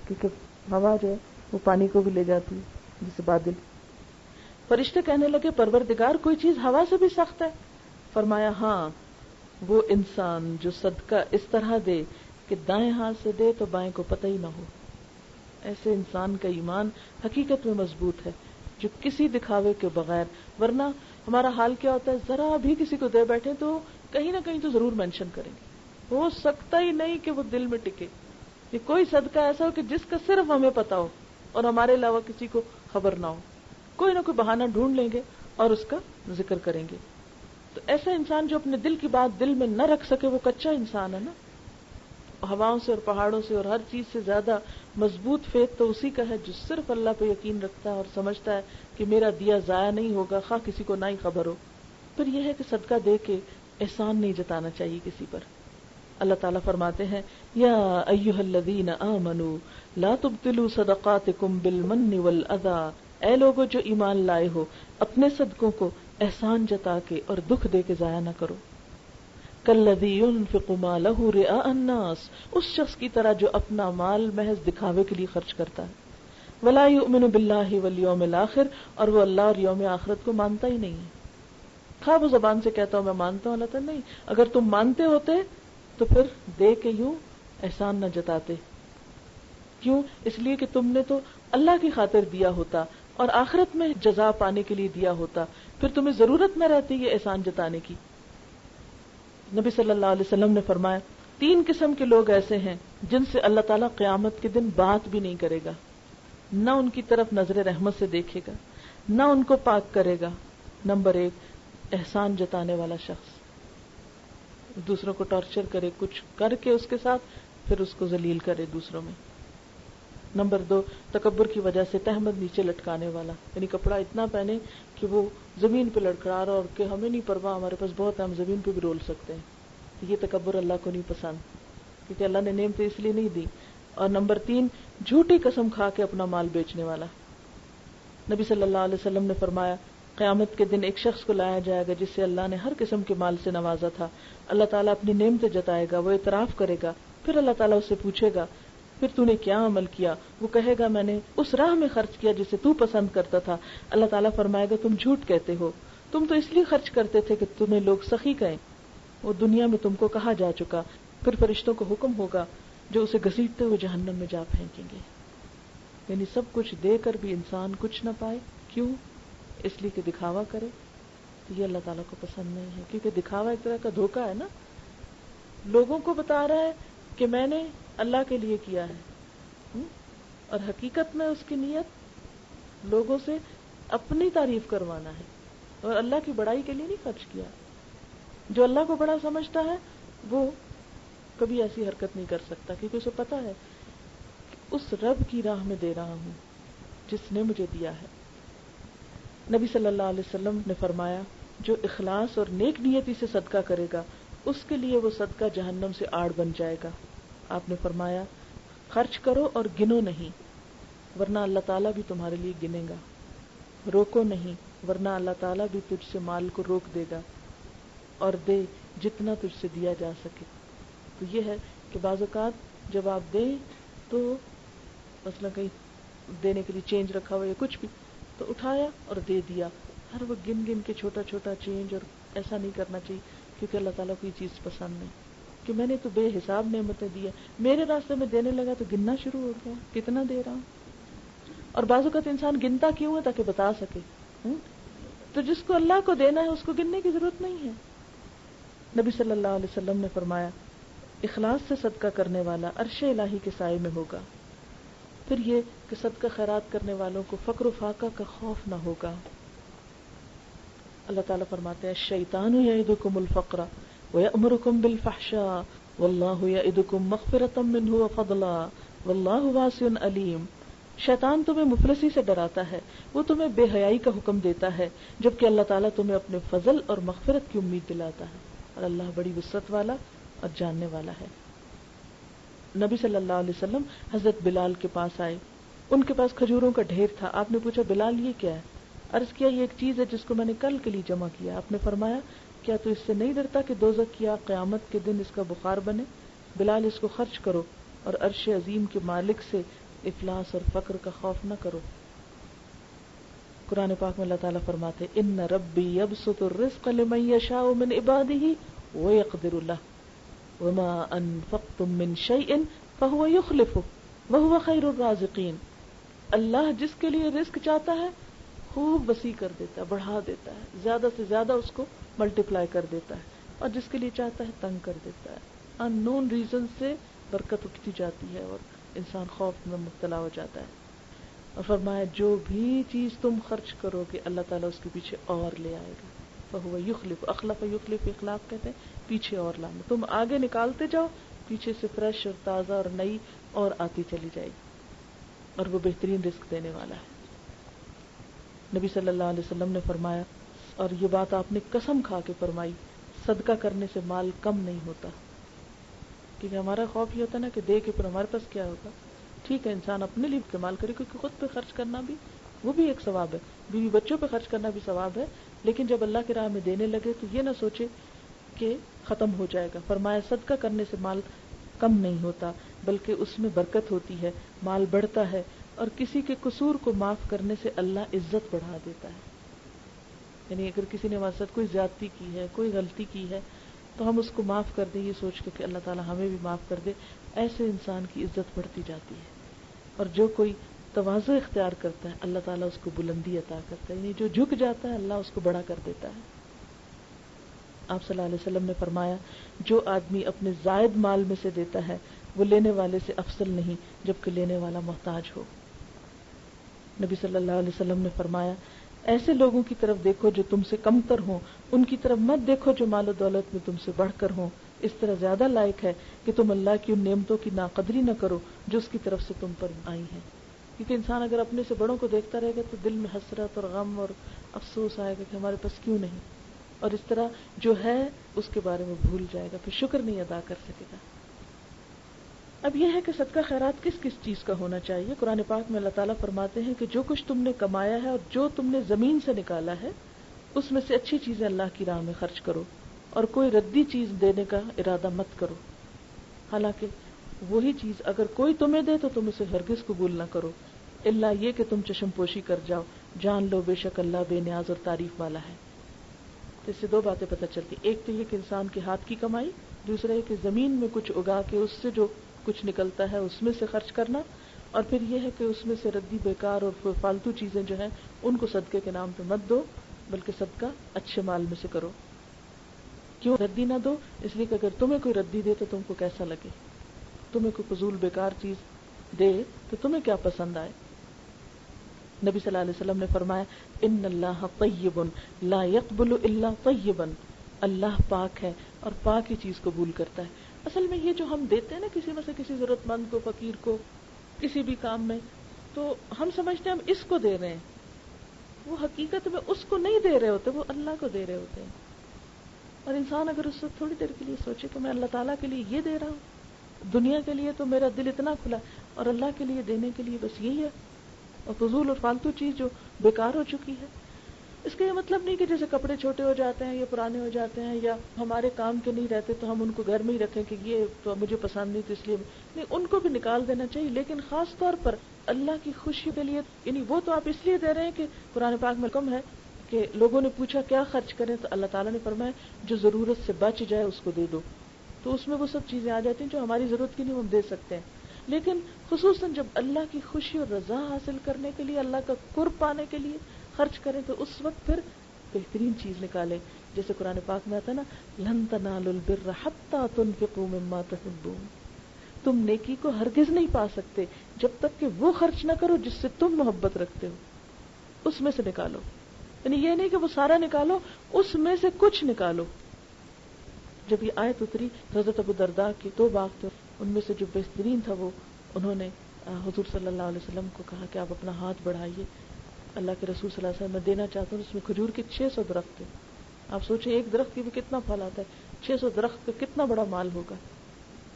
کیونکہ ہوا جو ہے وہ پانی کو بھی لے جاتی ہے جیسے بادل. فرشتے کہنے لگے پروردگار کوئی چیز ہوا سے بھی سخت ہے؟ فرمایا ہاں وہ انسان جو صدقہ اس طرح دے کہ دائیں ہاتھ سے دے تو بائیں کو پتہ ہی نہ ہو. ایسے انسان کا ایمان حقیقت میں مضبوط ہے جو کسی دکھاوے کے بغیر، ورنہ ہمارا حال کیا ہوتا ہے، ذرا بھی کسی کو دے بیٹھے تو کہیں نہ کہیں تو ضرور مینشن کریں گے. ہو سکتا ہی نہیں کہ وہ دل میں ٹکے. یہ کوئی صدقہ ایسا ہو کہ جس کا صرف ہمیں پتا ہو اور ہمارے علاوہ کسی کو خبر نہ ہو، کوئی نہ کوئی بہانہ ڈھونڈ لیں گے اور اس کا ذکر کریں گے. تو ایسا انسان جو اپنے دل کی بات دل میں نہ رکھ سکے وہ کچا انسان ہے نا. ہواؤں سے اور پہاڑوں سے اور ہر چیز سے زیادہ مضبوط فیت تو اسی کا ہے جو صرف اللہ پہ یقین رکھتا ہے اور سمجھتا ہے کہ میرا دیا ضائع نہیں ہوگا خواہ کسی کو نہ ہی خبر ہو. پھر یہ ہے کہ صدقہ دے کے احسان نہیں جتانا چاہیے کسی پر. اللہ تعالیٰ فرماتے ہیں یا ایھا الذین آمنوا لا تبطلوا صدقاتکم بالمن والاذی، اے لوگو جو ایمان لائے ہو اپنے صدقوں کو احسان جتا کے اور دکھ دے کے ضائع نہ کرو. کالذی ينفق مالہ رئاء الناس، اس شخص کی طرح جو اپنا مال محض دکھاوے کے لیے خرچ کرتا ہے. ولا یؤمن باللہ والیوم الآخر، اور وہ اللہ اور یوم آخرت کو مانتا ہی نہیں ہے. خواہ وہ زبان سے کہتا ہوں میں مانتا ہوں، اللہ تعالیٰ نہیں، اگر تم مانتے ہوتے تو پھر دے کے یوں احسان نہ جتاتے. کیوں؟ اس لیے کہ تم نے تو اللہ کی خاطر دیا ہوتا اور آخرت میں جزا پانے کے لیے دیا ہوتا، پھر تمہیں ضرورت نہ رہتی یہ احسان جتانے کی. نبی صلی اللہ علیہ وسلم نے فرمایا 3 قسم کے لوگ ایسے ہیں جن سے اللہ تعالیٰ قیامت کے دن بات بھی نہیں کرے گا، نہ ان کی طرف نظر رحمت سے دیکھے گا، نہ ان کو پاک کرے گا. نمبر 1، احسان جتانے والا شخص، دوسروں کو ٹارچر کرے، کچھ کر کے اس کے ساتھ پھر اس کو ذلیل کرے دوسروں میں. نمبر 2، تکبر کی وجہ سے تہمت نیچے لٹکانے والا، یعنی کپڑا اتنا پہنے کہ وہ زمین پہ لڑکھڑا رہا اور کہ ہمیں نہیں پرواہ، ہمارے پاس بہت ہے، ہم زمین پہ بھی رول سکتے ہیں. یہ تکبر اللہ کو نہیں پسند، کیونکہ اللہ نے نعمتیں اس لیے نہیں دی. اور نمبر 3، جھوٹی قسم کھا کے اپنا مال بیچنے والا. نبی صلی اللہ علیہ وسلم نے فرمایا قیامت کے دن ایک شخص کو لایا جائے گا جس سے اللہ نے ہر قسم کے مال سے نوازا تھا. اللہ تعالیٰ اپنی نعمتیں جتائے گا، وہ اعتراف کرے گا، پھر اللہ تعالیٰ اس سے پوچھے گا پھر تو نے کیا عمل کیا؟ وہ کہے گا میں نے اس راہ میں خرچ کیا جسے تو پسند کرتا تھا. اللہ تعالیٰ فرمائے گا تم جھوٹ کہتے ہو، تم تو اس لیے خرچ کرتے تھے کہ تمہیں لوگ سخی کہیں، وہ دنیا میں تم کو کہا جا چکا. پھر فرشتوں کو حکم ہوگا جو اسے گھسیٹتے ہوئے جہنم میں جا پھینکیں گے. یعنی سب کچھ دے کر بھی انسان کچھ نہ پائے. کیوں؟ اس لیے کہ دکھاوا کرے. تو یہ اللہ تعالیٰ کو پسند نہیں ہے، کیونکہ دکھاوا ایک طرح کا دھوکہ ہے نا. لوگوں کو بتا رہا ہے کہ میں نے اللہ کے لیے کیا ہے، اور حقیقت میں اس کی نیت لوگوں سے اپنی تعریف کروانا ہے اور اللہ کی بڑائی کے لیے نہیں خرچ کیا. جو اللہ کو بڑا سمجھتا ہے وہ کبھی ایسی حرکت نہیں کر سکتا، کیونکہ اسے پتا ہے کہ اس رب کی راہ میں دے رہا ہوں جس نے مجھے دیا ہے. نبی صلی اللہ علیہ وسلم نے فرمایا جو اخلاص اور نیک نیتی سے صدقہ کرے گا اس کے لیے وہ صدقہ جہنم سے آڑ بن جائے گا. آپ نے فرمایا خرچ کرو اور گنو نہیں ورنہ اللہ تعالیٰ بھی تمہارے لیے گنے گا، روکو نہیں ورنہ اللہ تعالیٰ بھی تجھ سے مال کو روک دے گا، اور دے جتنا تجھ سے دیا جا سکے. تو یہ ہے کہ بعض اوقات جب آپ دیں تو مثلا کہیں دینے کے لیے چینج رکھا ہوا یا کچھ بھی تو اٹھایا اور دے دیا. ہر وہ گن گن کے چھوٹا چھوٹا چینج، اور ایسا نہیں کرنا چاہیے کیونکہ اللہ تعالیٰ کو یہ چیز پسند نہیں کہ میں نے تو بے حساب نعمتیں دی ہیں، میرے راستے میں دینے لگا تو گننا شروع ہو گیا کتنا دے رہا ہوں. اور بعض اوقات انسان گنتا کیوں ہے؟ تاکہ بتا سکے. تو جس کو اللہ کو دینا ہے اس کو گننے کی ضرورت نہیں ہے. نبی صلی اللہ علیہ وسلم نے فرمایا اخلاص سے صدقہ کرنے والا عرش الہی کے سائے میں ہوگا. پھر یہ کہ صدقہ خیرات کرنے والوں کو فقر و فاقہ کا خوف نہ ہوگا. اللہ تعالیٰ فرماتے ہیں الشیطان یعدکم الفقر ویأمرکم بالفحشاء واللہ یعدکم مغفرۃ منہ وفضلا واللہ واسع علیم. شیطان تمہیں مفلسی سے ڈراتا ہے، وہ تمہیں بے حیائی کا حکم دیتا ہے، جبکہ اللہ تعالیٰ تمہیں اپنے فضل اور مغفرت کی امید دلاتا ہے، اور اللہ بڑی وسعت والا اور جاننے والا ہے. نبی صلی اللہ علیہ وسلم حضرت بلال کے پاس آئے. ان کے پاس کھجوروں کا ڈھیر تھا. آپ نے پوچھا بلال یہ کیا ہے؟ عرض کیا یہ ایک چیز ہے جس کو میں نے کل کے لیے جمع کیا. آپ نے فرمایا کیا تو اس سے نہیں ڈرتا کہ دوزخ کی آگ قیامت کے دن اس کا بخار بنے؟ بلال اس کو خرچ کرو اور عرش عظیم کے مالک سے افلاس اور فقر کا خوف نہ کرو. قرآن پاک میں اللہ تعالیٰ فرماتے ان ربی یبسط الرزق لمن یشاء من عبادہ ویقدر لہ وما انفقتم من شیء فهو یخلفہ وہو خیر الرازقین. اللہ جس کے لیے رزق چاہتا ہے خوب وسیع کر دیتا ہے، بڑھا دیتا ہے، زیادہ سے زیادہ اس کو ملٹیپلائی کر دیتا ہے، اور جس کے لیے چاہتا ہے تنگ کر دیتا ہے. ان نون ریزن سے برکت اٹھتی جاتی ہے اور انسان خوف میں مبتلا ہو جاتا ہے. اور فرمایا جو بھی چیز تم خرچ کرو گے اللہ تعالیٰ اس کے پیچھے اور لے آئے گا. فہو یخلف، اخلف یخلف اخلاف کہتے ہیں پیچھے اور لانا. تم آگے نکالتے جاؤ، پیچھے سے فریش اور تازہ اور نئی اور آتی چلی جائے گی، اور وہ بہترین رزق دینے والا ہے. نبی صلی اللہ علیہ وسلم نے فرمایا، اور یہ بات آپ نے قسم کھا کے فرمائی، صدقہ کرنے سے مال کم نہیں ہوتا. کیونکہ ہمارا خوف یہ ہوتا ہے نا کہ دے کے پھر ہمارے پاس کیا ہوگا. ٹھیک ہے انسان اپنے لیے استعمال کرے کیونکہ خود پہ خرچ کرنا بھی وہ بھی ایک ثواب ہے، بیوی بچوں پہ خرچ کرنا بھی ثواب ہے، لیکن جب اللہ کی راہ میں دینے لگے تو یہ نہ سوچے کہ ختم ہو جائے گا. فرمایا صدقہ کرنے سے مال کم نہیں ہوتا بلکہ اس میں برکت ہوتی ہے، مال بڑھتا ہے، اور کسی کے قصور کو معاف کرنے سے اللہ عزت بڑھا دیتا ہے. یعنی اگر کسی نے ہمارے ساتھ کوئی زیادتی کی ہے، کوئی غلطی کی ہے، تو ہم اس کو معاف کر دیں یہ سوچ کے کہ اللہ تعالیٰ ہمیں بھی معاف کر دے. ایسے انسان کی عزت بڑھتی جاتی ہے. اور جو کوئی تواضع اختیار کرتا ہے اللہ تعالیٰ اس کو بلندی عطا کرتا ہے، یعنی جو جھک جاتا ہے اللہ اس کو بڑا کر دیتا ہے. آپ صلی اللہ علیہ وسلم نے فرمایا جو آدمی اپنے زائد مال میں سے دیتا ہے وہ لینے والے سے افضل نہیں جبکہ لینے والا محتاج ہو. نبی صلی اللہ علیہ وسلم نے فرمایا ایسے لوگوں کی طرف دیکھو جو تم سے کمتر ہوں، ان کی طرف مت دیکھو جو مال و دولت میں تم سے بڑھ کر ہوں. اس طرح زیادہ لائق ہے کہ تم اللہ کی ان نعمتوں کی ناقدری نہ کرو جو اس کی طرف سے تم پر آئی ہیں. کیونکہ انسان اگر اپنے سے بڑوں کو دیکھتا رہے گا تو دل میں حسرت اور غم اور افسوس آئے گا کہ ہمارے پاس کیوں نہیں، اور اس طرح جو ہے اس کے بارے میں بھول جائے گا، پھر شکر نہیں ادا کر سکے گا. اب یہ ہے کہ صدقہ خیرات کس کس چیز کا ہونا چاہیے. قرآن پاک میں اللہ تعالیٰ فرماتے ہیں کہ جو کچھ تم نے کمایا ہے اور جو تم نے زمین سے نکالا ہے اس میں سے اچھی چیزیں اللہ کی راہ میں خرچ کرو اور کوئی ردی چیز دینے کا ارادہ مت کرو. حالانکہ وہی چیز اگر کوئی تمہیں دے تو تم اسے ہرگز قبول نہ کرو الا یہ کہ تم چشم پوشی کر جاؤ. جان لو بے شک اللہ بے نیاز اور تعریف والا ہے. تو اس سے دو باتیں پتہ چلتی، ایک تو یہ کہ انسان کے ہاتھ کی کمائی، دوسرا یہ کہ زمین میں کچھ اگا کے اس سے جو کچھ نکلتا ہے اس میں سے خرچ کرنا، اور پھر یہ ہے کہ اس میں سے ردی بیکار اور فالتو چیزیں جو ہیں ان کو صدقے کے نام پہ مت دو بلکہ صدقہ اچھے مال میں سے کرو. کیوں ردی نہ دو؟ اس لیے کہ اگر تمہیں کوئی ردی دے تو تم کو کیسا لگے، تمہیں کوئی فضول بیکار چیز دے تو تمہیں کیا پسند آئے. نبی صلی اللہ علیہ وسلم نے فرمایا ان اللہ طیب لا یقبل الا طیبا، اللہ پاک ہے اور پاک ہی چیز قبول کرتا ہے. اصل میں یہ جو ہم دیتے ہیں نا کسی میں سے کسی ضرورت مند کو، فقیر کو، کسی بھی کام میں، تو ہم سمجھتے ہیں ہم اس کو دے رہے ہیں، وہ حقیقت میں اس کو نہیں دے رہے ہوتے، وہ اللہ کو دے رہے ہوتے ہیں. اور انسان اگر اس وقت تھوڑی دیر کے لیے سوچے کہ میں اللہ تعالیٰ کے لیے یہ دے رہا ہوں، دنیا کے لیے تو میرا دل اتنا کھلا اور اللہ کے لیے دینے کے لیے بس یہی ہے، اور فضول اور فالتو چیز جو بیکار ہو چکی ہے. اس کا یہ مطلب نہیں کہ جیسے کپڑے چھوٹے ہو جاتے ہیں یا پرانے ہو جاتے ہیں یا ہمارے کام کے نہیں رہتے تو ہم ان کو گھر میں ہی رکھیں کہ یہ تو مجھے پسند نہیں تو اس لیے نہیں، ان کو بھی نکال دینا چاہیے. لیکن خاص طور پر اللہ کی خوشی کے لیے، یعنی وہ تو آپ اس لیے دے رہے ہیں کہ قرآن پاک میں حکم ہے کہ لوگوں نے پوچھا کیا خرچ کریں تو اللہ تعالیٰ نے فرمایا جو ضرورت سے بچ جائے اس کو دے دو. تو اس میں وہ سب چیزیں آ جاتی ہیں جو ہماری ضرورت کی نہیں ہم دے سکتے ہیں. لیکن خصوصاً جب اللہ کی خوشی اور رضا حاصل کرنے کے لیے، اللہ کا قرب پانے کے لیے خرچ کریں تو اس وقت پھر بہترین چیز نکالیں. جیسے قرآن پاک میں آتا نا لن تنالوا البر حتى تنفقوا مما تحبون، تم نیکی کو ہرگز نہیں پا سکتے جب تک کہ وہ خرچ نہ کرو جس سے تم محبت رکھتے ہو، اس میں سے نکالو. یعنی یہ نہیں کہ وہ سارا نکالو، اس میں سے کچھ نکالو. جب یہ آیت اتری حضرت ابو درداء کے 2 باغ تھے، ان میں سے جو بہترین تھا وہ انہوں نے حضور صلی اللہ علیہ وسلم کو کہا کہ آپ اپنا ہاتھ بڑھائیے، اللہ کے رسول صلی اللہ علیہ وسلم میں دینا چاہتا ہوں. اس میں کھجور کے 600 درخت تھے. آپ سوچیں ایک درخت کی بھی کتنا پھل آتا ہے، 600 درخت کا کتنا بڑا مال ہوگا.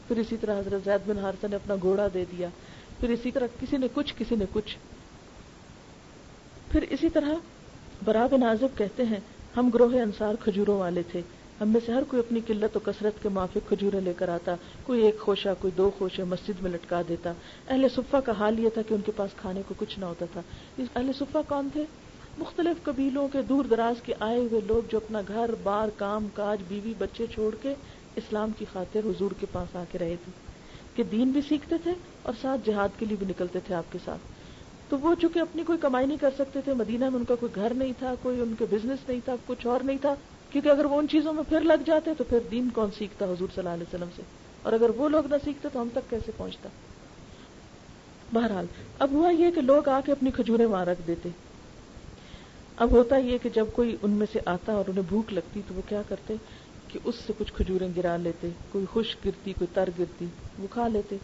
پھر اسی طرح حضرت زید بن حارثہ نے اپنا گھوڑا دے دیا. پھر اسی طرح کسی نے کچھ کسی نے کچھ. پھر اسی طرح برا بن عازب کہتے ہیں ہم گروہ انصار کھجوروں والے تھے، ہم میں سے ہر کوئی اپنی قلت و کثرت کے موافق کھجوریں لے کر آتا، کوئی 1 خوشہ کوئی 2 خوشے مسجد میں لٹکا دیتا. اہل صفہ کا حال یہ تھا کہ ان کے پاس کھانے کو کچھ نہ ہوتا تھا. اہل صفہ کون تھے؟ مختلف قبیلوں کے دور دراز کے آئے ہوئے لوگ جو اپنا گھر بار کام کاج بیوی بچے چھوڑ کے اسلام کی خاطر حضور کے پاس آ کے رہے تھے کہ دین بھی سیکھتے تھے اور ساتھ جہاد کے لیے بھی نکلتے تھے آپ کے ساتھ. تو وہ چونکہ اپنی کوئی کمائی نہیں کر سکتے تھے، مدینہ میں ان کا کوئی گھر نہیں تھا، کوئی ان کے بزنس نہیں تھا، کچھ اور نہیں تھا، کیونکہ اگر وہ ان چیزوں میں پھر لگ جاتے تو پھر دین کون سیکھتا حضور صلی اللہ علیہ وسلم سے، اور اگر وہ لوگ نہ سیکھتے تو ہم تک کیسے پہنچتا. بہرحال اب ہوا یہ کہ لوگ آ کے اپنی کھجوریں وہاں رکھ دیتے. اب ہوتا یہ کہ جب کوئی ان میں سے آتا اور انہیں بھوک لگتی تو وہ کیا کرتے کہ اس سے کچھ کھجوریں گرا لیتے، کوئی خشک گرتی کوئی تر گرتی وہ کھا لیتے.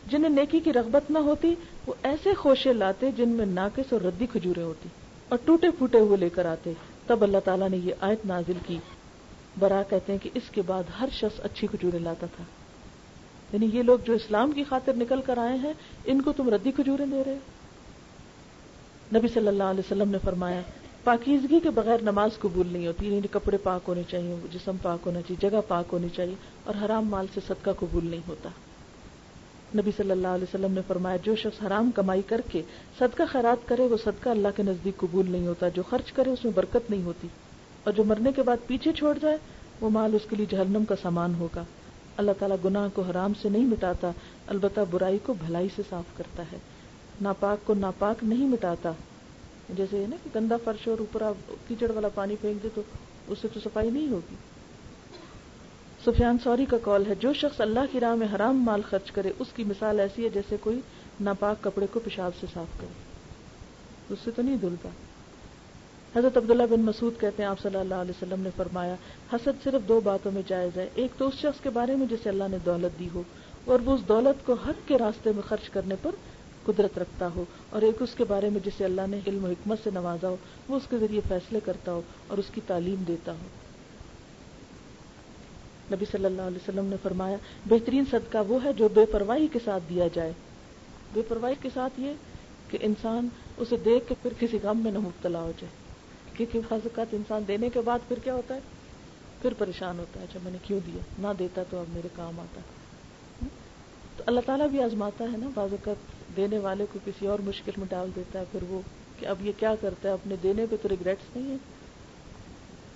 جنہیں نیکی کی رغبت نہ ہوتی وہ ایسے خوشے لاتے جن میں ناقص اور ردی کھجوریں ہوتی اور ٹوٹے پھوٹے ہوئے لے کر آتے. تب اللہ تعالیٰ نے یہ آیت نازل کی. برا کہتے ہیں کہ اس کے بعد ہر شخص اچھی کھجوریں لاتا تھا. یعنی یہ لوگ جو اسلام کی خاطر نکل کر آئے ہیں ان کو تم ردی کھجوریں دے رہے ہو. نبی صلی اللہ علیہ وسلم نے فرمایا پاکیزگی کے بغیر نماز قبول نہیں ہوتی. یعنی کپڑے پاک ہونے چاہیے، جسم پاک ہونا چاہیے، جگہ پاک ہونی چاہیے، اور حرام مال سے صدقہ قبول نہیں ہوتا. نبی صلی اللہ علیہ وسلم نے فرمایا جو شخص حرام کمائی کر کے صدقہ خیرات کرے وہ صدقہ اللہ کے نزدیک قبول نہیں ہوتا، جو خرچ کرے اس میں برکت نہیں ہوتی، اور جو مرنے کے بعد پیچھے چھوڑ جائے وہ مال اس کے لیے جہنم کا سامان ہوگا۔ اللہ تعالیٰ گناہ کو حرام سے نہیں مٹاتا، البتہ برائی کو بھلائی سے صاف کرتا ہے، ناپاک کو ناپاک نہیں مٹاتا۔ جیسے نا کہ گندا فرش اور اوپر آپ کیچڑ والا پانی پھینک دے تو اس سے تو صفائی نہیں ہوگی۔ سفیان ثوری کا قول ہے جو شخص اللہ کی راہ میں حرام مال خرچ کرے اس کی مثال ایسی ہے جیسے کوئی ناپاک کپڑے کو پیشاب سے صاف کرے، اس سے تو نہیں دھلتا۔ حضرت عبداللہ بن مسعود کہتے ہیں آپ صلی اللہ علیہ وسلم نے فرمایا حسد صرف دو باتوں میں جائز ہے، ایک تو اس شخص کے بارے میں جسے اللہ نے دولت دی ہو اور وہ اس دولت کو حق کے راستے میں خرچ کرنے پر قدرت رکھتا ہو، اور ایک اس کے بارے میں جسے اللہ نے علم و حکمت سے نوازا ہو، وہ اس کے ذریعے فیصلے کرتا ہو اور اس کی تعلیم دیتا ہو۔ نبی صلی اللہ علیہ وسلم نے فرمایا بہترین صدقہ وہ ہے جو بے پرواہی کے ساتھ دیا جائے۔ بے پرواہی کے ساتھ یہ کہ انسان اسے دیکھ کے پھر کسی غم میں نہ مبتلا ہو جائے، کیونکہ بعض اوقات انسان دینے کے بعد پھر کیا ہوتا ہے، پھر پریشان ہوتا ہے، اچھا میں نے کیوں دیا، نہ دیتا تو اب میرے کام آتا۔ تو اللہ تعالیٰ بھی آزماتا ہے نا، بعض اوقات دینے والے کو کسی اور مشکل میں ڈال دیتا ہے، پھر وہ کہ اب یہ کیا کرتا ہے، اپنے دینے پہ تو ریگریٹس نہیں ہے۔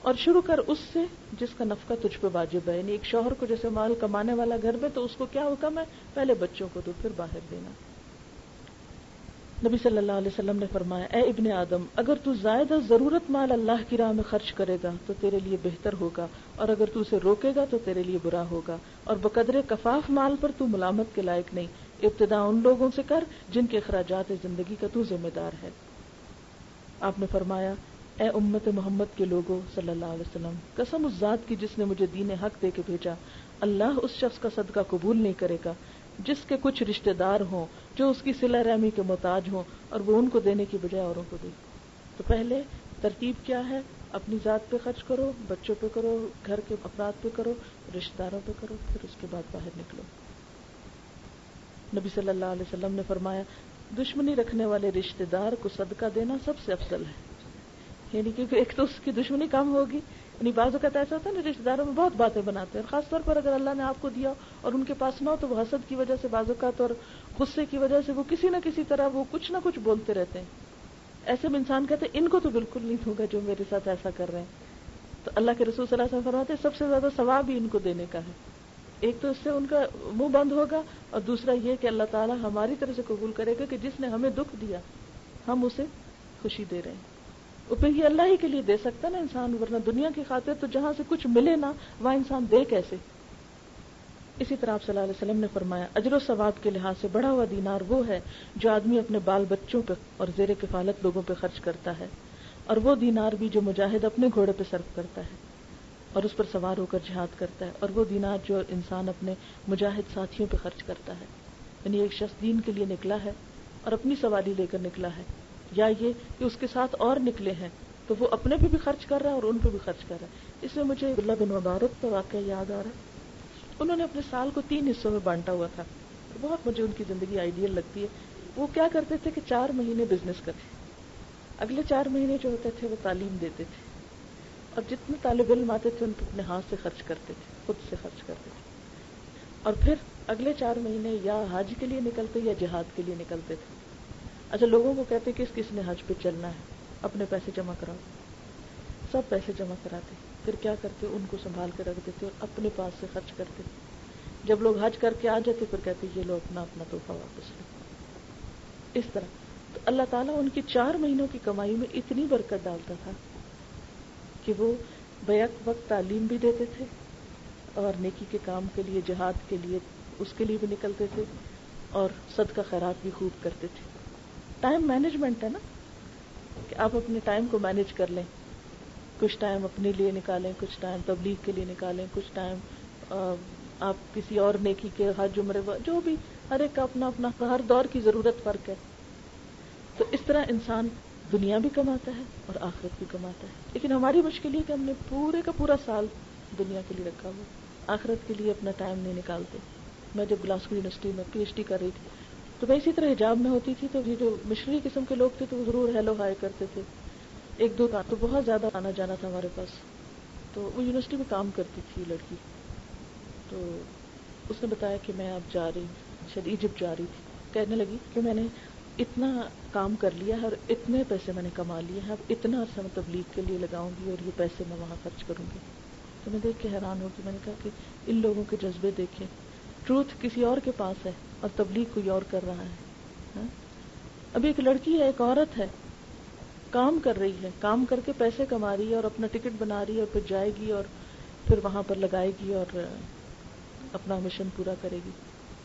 اور شروع کر اس سے جس کا نفقہ تجھ پہ واجب ہے، یعنی ایک شوہر کو جیسے مال کمانے والا گھر میں تو اس کو کیا حکم ہے، پہلے بچوں کو دو پھر باہر دینا۔ نبی صلی اللہ علیہ وسلم نے فرمایا اے ابن آدم اگر تو زائد ضرورت مال اللہ کی راہ میں خرچ کرے گا تو تیرے لیے بہتر ہوگا، اور اگر تو اسے روکے گا تو تیرے لیے برا ہوگا، اور بقدر کفاف مال پر تو ملامت کے لائق نہیں، ابتدا ان لوگوں سے کر جن کے اخراجات زندگی کا تو ذمہ دار ہے۔ آپ نے فرمایا اے امت محمد کے لوگوں صلی اللہ علیہ وسلم، قسم اس ذات کی جس نے مجھے دین حق دے کے بھیجا، اللہ اس شخص کا صدقہ قبول نہیں کرے گا جس کے کچھ رشتہ دار ہوں جو اس کی صلہ رحمی کے محتاج ہوں اور وہ ان کو دینے کی بجائے اوروں کو دے۔ تو پہلے ترتیب کیا ہے، اپنی ذات پہ خرچ کرو، بچوں پہ کرو، گھر کے افراد پہ کرو، رشتہ داروں پہ کرو، پھر اس کے بعد باہر نکلو۔ نبی صلی اللہ علیہ وسلم نے فرمایا دشمنی رکھنے والے رشتہ دار کو صدقہ دینا سب سے افضل ہے، یعنی کہ ایک تو اس کی دشمنی کم ہوگی، یعنی بعض اوقات ایسا ہوتا ہے نا رشتہ داروں میں بہت باتیں بناتے ہیں، اور خاص طور پر اگر اللہ نے آپ کو دیا اور ان کے پاس نہ ہو تو وہ حسد کی وجہ سے بعض اوقات اور غصے کی وجہ سے وہ کسی نہ کسی طرح وہ کچھ نہ کچھ بولتے رہتے ہیں۔ ایسے میں انسان کہتے ہیں ان کو تو بالکل نہیں ہوگا جو میرے ساتھ ایسا کر رہے ہیں۔ تو اللہ کے رسول صلی اللہ علیہ وسلم فرماتے ہیں سب سے زیادہ ثواب ہی ان کو دینے کا ہے، ایک تو اس سے ان کا منہ بند ہوگا، اور دوسرا یہ کہ اللہ تعالیٰ ہماری طرف سے قبول کرے گا کہ جس نے ہمیں دکھ دیا ہم اسے خوشی دے رہے ہیں۔ وہ پھر یہ اللہ ہی کے لیے دے سکتا نا انسان، ورنہ دنیا کی خاطر تو جہاں سے کچھ ملے نا وہاں انسان دے کیسے۔ اسی طرح آپ صلی اللہ علیہ وسلم نے فرمایا اجر و ثواب کے لحاظ سے بڑا ہوا دینار وہ ہے جو آدمی اپنے بال بچوں پہ اور زیر کفالت لوگوں پہ خرچ کرتا ہے، اور وہ دینار بھی جو مجاہد اپنے گھوڑے پہ صرف کرتا ہے اور اس پر سوار ہو کر جہاد کرتا ہے، اور وہ دینار جو انسان اپنے مجاہد ساتھیوں پہ خرچ کرتا ہے، یعنی ایک شخص دین کے لیے نکلا ہے اور اپنی سواری لے کر نکلا ہے، یا یہ کہ اس کے ساتھ اور نکلے ہیں تو وہ اپنے پہ بھی خرچ کر رہا ہے اور ان پہ بھی خرچ کر رہا ہے۔ اس میں مجھے عبداللہ بن مبارک کا واقعہ یاد آ رہا ہے، انہوں نے اپنے سال کو 3 حصوں میں بانٹا ہوا تھا، بہت مجھے ان کی زندگی آئیڈیل لگتی ہے۔ وہ کیا کرتے تھے کہ 4 مہینے بزنس کرتے، اگلے 4 مہینے جو ہوتے تھے وہ تعلیم دیتے تھے، اور جتنے طالب علم آتے تھے ان پہ اپنے ہاتھ سے خرچ کرتے تھے، خود سے خرچ کرتے تھے، اور پھر اگلے 4 مہینے یا حج کے لیے نکلتے یا جہاد کے لیے نکلتے تھے۔ اچھا لوگوں کو کہتے کس نے حج پہ چلنا ہے، اپنے پیسے جمع کراؤ، سب پیسے جمع کراتے، پھر کیا کرتے ان کو سنبھال کے رکھ دیتے اور اپنے پاس سے خرچ کرتے، جب لوگ حج کر کے آ جاتے پھر کہتے یہ لو اپنا تحفہ واپس لو۔ اس طرح تو اللہ تعالیٰ ان کی 4 مہینوں کی کمائی میں اتنی برکت ڈالتا تھا کہ وہ بیک وقت تعلیم بھی دیتے تھے اور نیکی کے کام کے لیے، جہاد کے لیے اس کے لیے بھی نکلتے تھے، اور صدقہ خیرات بھی خوب کرتے تھے۔ ٹائم مینجمنٹ ہے نا، کہ آپ اپنے ٹائم کو مینج کر لیں، کچھ ٹائم اپنے لیے نکالیں، کچھ ٹائم تبلیغ کے لیے نکالیں، کچھ ٹائم آپ کسی اور نیکی کے، حج عمرے جو بھی، ہر ایک کا اپنا اپنا ہر دور کی ضرورت فرق ہے۔ تو اس طرح انسان دنیا بھی کماتا ہے اور آخرت بھی کماتا ہے، لیکن ہماری مشکل یہ کہ ہم نے پورے کا پورا سال دنیا کے لیے رکھا ہوا، آخرت کے لیے اپنا ٹائم نہیں نکالتے۔ میں جب گلاسکو یونیورسٹی میں پی ایچ ڈی کر رہی تھی تو میں اسی طرح حجاب میں ہوتی تھی، تو یہ جو مشرقی قسم کے لوگ تھے تو وہ ضرور ہیلو ہائی کرتے تھے، 1-2 کا تو بہت زیادہ آنا جانا تھا ہمارے پاس۔ تو وہ یونیورسٹی میں کام کرتی تھی لڑکی، تو اس نے بتایا کہ میں اب جا رہی ہوں، شاید ایجپٹ جا رہی تھی, کہنے لگی کہ میں نے اتنا کام کر لیا ہے اور اتنے پیسے میں نے کما لیے ہیں, اب اتنا عرصہ میں تبلیغ کے لیے لگاؤں گی اور یہ پیسے میں وہاں خرچ کروں گی. تو میں دیکھ کے حیران ہو گئی. میں نے کہا کہ ان لوگوں کے جذبے دیکھیں, ٹروتھ کسی اور کے پاس ہے اور تبلیغ کوئی اور کر رہا ہے. ابھی ایک لڑکی ہے, ایک عورت ہے, کام کر رہی ہے, کام کر کے پیسے کما رہی ہے اور اپنا ٹکٹ بنا رہی ہے اور پھر جائے گی اور پھر وہاں پر لگائے گی اور اپنا مشن پورا کرے گی.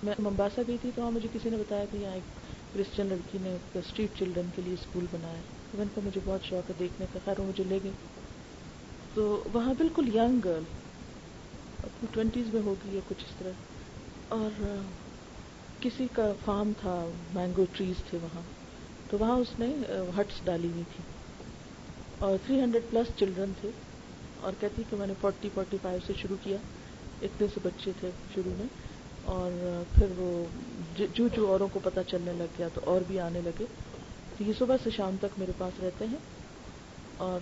میں ممباسا گئی تھی تو وہاں مجھے کسی نے بتایا کہ یہاں ایک کرسچن لڑکی نے اسٹریٹ چلڈرن کے لیے اسکول بنایا. تو میں نے کہا مجھے بہت شوق ہے دیکھنے کا. خیر وہ مجھے لے گئی تو وہاں بالکل ینگ گرل, اپنی 20s میں ہوگی یا کچھ اس طرح, اور کسی کا فارم تھا, مینگو ٹریز تھے وہاں, تو وہاں اس نے ہٹس ڈالی ہوئی تھی اور 300+ چلڈرن تھے, اور کہتی کہ میں نے 40-45 سے شروع کیا, اتنے سے بچے تھے شروع میں, اور پھر وہ جو اوروں کو پتہ چلنے لگ گیا تو اور بھی آنے لگے. تو یہ صبح سے شام تک میرے پاس رہتے ہیں, اور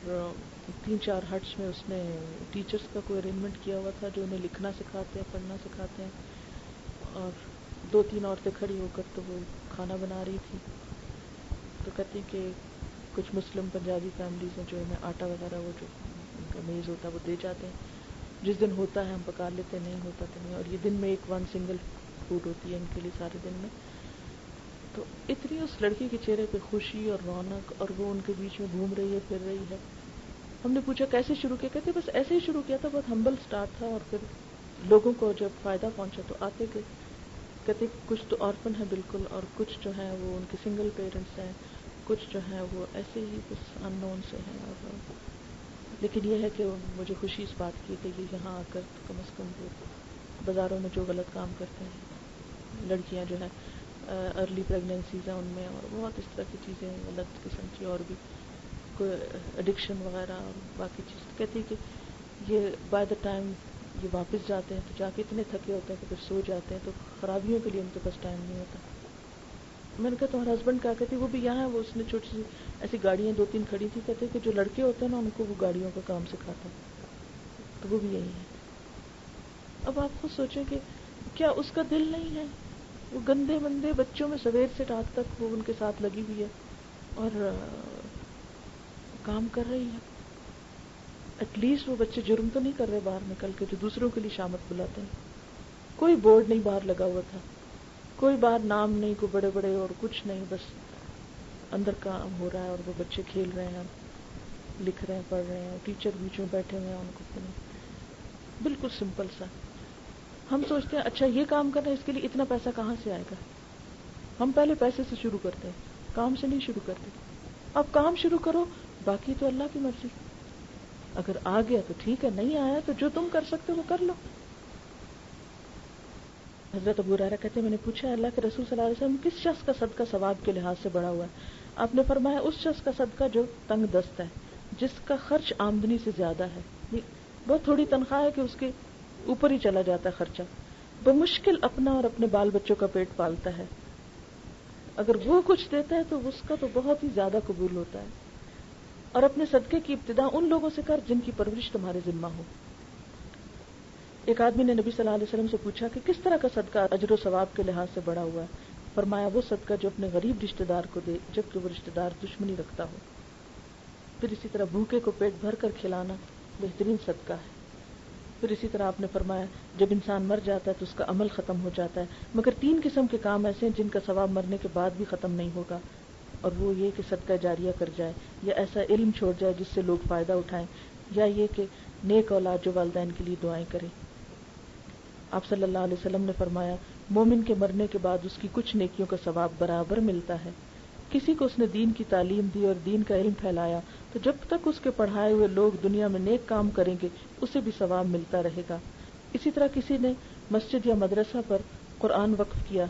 3-4 ہٹس میں اس نے ٹیچرز کا کوئی ارینجمنٹ کیا ہوا تھا جو انہیں لکھنا سکھاتے ہیں, پڑھنا سکھاتے ہیں, اور 2-3 عورتیں کھڑی ہو کر تو وہ کھانا بنا رہی تھی. تو کہتی ہیں کہ کچھ مسلم پنجابی فیملیز ہیں جو انہیں آٹا وغیرہ وہ جو ان کا میز ہوتا ہے وہ دے جاتے ہیں, جس دن ہوتا ہے ہم پکا لیتے, نہیں ہوتا تو نہیں, اور یہ دن میں ایک سنگل فوڈ ہوتی ہے ان کے لیے سارے دن میں. تو اتنی اس لڑکی کے چہرے پہ خوشی اور رونق, اور وہ ان کے بیچ میں گھوم رہی ہے, پھر رہی ہے. ہم نے پوچھا کیسے شروع کیا, کہتے بس ایسے ہی شروع کیا تھا, بہت ہمبل سٹارٹ تھا, اور پھر لوگوں کو جب فائدہ پہنچا تو آتے گئے. کہتے کچھ تو آرفن ہے بالکل, اور کچھ جو ہے وہ ان کے سنگل پیرنٹس ہیں, کچھ جو ہے وہ ایسے ہی بس ان نون سے ہیں. اور لیکن یہ ہے کہ مجھے خوشی اس بات کی کہ یہ یہاں آ کر کم از کم وہ بازاروں میں جو غلط کام کرتے ہیں, لڑکیاں جو ہیں ارلی پریگنینسیز ہیں ان میں, اور بہت اس طرح کی چیزیں غلط قسم کی, اور بھی کوئی ایڈکشن وغیرہ اور باقی چیز. کہتی کہ یہ بائی دا ٹائم یہ واپس جاتے ہیں تو جا کے اتنے تھکے ہوتے ہیں کہ پھر سو جاتے ہیں, تو خرابیوں کے لیے ان کے پاس ٹائم نہیں ہوتا. میں نے کہا تمہارا ہسبینڈ کیا کہتی, وہ بھی یہاں ہے, وہ اس نے چھوٹی سی ایسی گاڑیاں 2-3 کھڑی تھی. کہتے کہ جو لڑکے ہوتے ہیں نا ان کو وہ گاڑیوں کا کام سکھاتا ہے, تو وہ بھی یہی ہے. اب آپ خود سوچیں کہ کیا اس کا دل نہیں ہے, وہ گندے مندے بچوں میں سویر سے رات تک وہ ان کے ساتھ لگی ہوئی ہے اور کام کر رہی ہے. ایٹ لیسٹ وہ بچے جرم تو نہیں کر رہے باہر نکل کے جو دوسروں کے لیے شامت بلاتے ہیں. کوئی بورڈ نہیں باہر لگا ہوا تھا, کوئی باہر نام نہیں, کوئی بڑے بڑے اور کچھ نہیں, بس اندر کام ہو رہا ہے اور وہ بچے کھیل رہے ہیں, لکھ رہے ہیں, پڑھ رہے ہیں, ٹیچر بیچ میں بیٹھے ہوئے ہیں ان کو بالکل سمپل سا. ہم سوچتے ہیں اچھا یہ کام کرنا ہے, اس کے لیے اتنا پیسہ کہاں سے آئے گا. ہم پہلے پیسے سے شروع کرتے ہیں, کام سے نہیں شروع کرتے. اب کام شروع کرو, باقی تو اللہ کی مرضی. اگر آ گیا تو ٹھیک ہے, نہیں آیا تو جو تم کر سکتے وہ کر لو. حضرت ابو ہریرہ کہتے ہیں میں نے پوچھا اللہ کے رسول صلی اللہ علیہ وسلم کس شخص کا صدقہ ثواب کے لحاظ سے بڑا ہوا ہے. آپ نے فرمایا اس شخص کا صدقہ جو تنگ دست ہے, جس کا خرچ آمدنی سے زیادہ ہے, بہت تھوڑی تنخواہ ہے کہ اس کے اوپر ہی چلا جاتا ہے خرچہ, بمشکل اپنا اور اپنے بال بچوں کا پیٹ پالتا ہے. اگر وہ کچھ دیتا ہے تو اس کا تو بہت ہی زیادہ قبول ہوتا ہے. اور اپنے صدقے کی ابتدا ان لوگوں سے کر جن کی پرورش تمہارے ذمہ ہو. ایک آدمی نے نبی صلی اللہ علیہ وسلم سے پوچھا کہ کس طرح کا صدقہ اجر و ثواب کے لحاظ سے بڑا ہوا ہے. فرمایا وہ صدقہ جو اپنے غریب رشتہ دار کو دے جبکہ وہ رشتہ دار دشمنی رکھتا ہو. پھر اسی طرح بھوکے کو پیٹ بھر کر کھلانا بہترین صدقہ ہے. پھر اسی طرح آپ نے فرمایا جب انسان مر جاتا ہے تو اس کا عمل ختم ہو جاتا ہے, مگر 3 قسم کے کام ایسے ہیں جن کا ثواب مرنے کے بعد بھی ختم نہیں ہوگا, اور وہ یہ کہ صدقہ جاریہ کر جائے, یا ایسا علم چھوڑ جائے جس سے لوگ فائدہ اٹھائیں, یا یہ کہ نیک اولاد جو والدین کے لیے دعائیں کرے. آپ صلی اللہ علیہ وسلم نے فرمایا مومن کے مرنے کے بعد اس کی کچھ نیکیوں کا ثواب برابر ملتا ہے. کسی کو اس نے دین کی تعلیم دی اور دین کا علم پھیلایا تو جب تک اس کے پڑھائے ہوئے لوگ دنیا میں نیک کام کریں گے اسے بھی ثواب ملتا رہے گا. اسی طرح کسی نے مسجد یا مدرسہ پر قرآن وقف کیا,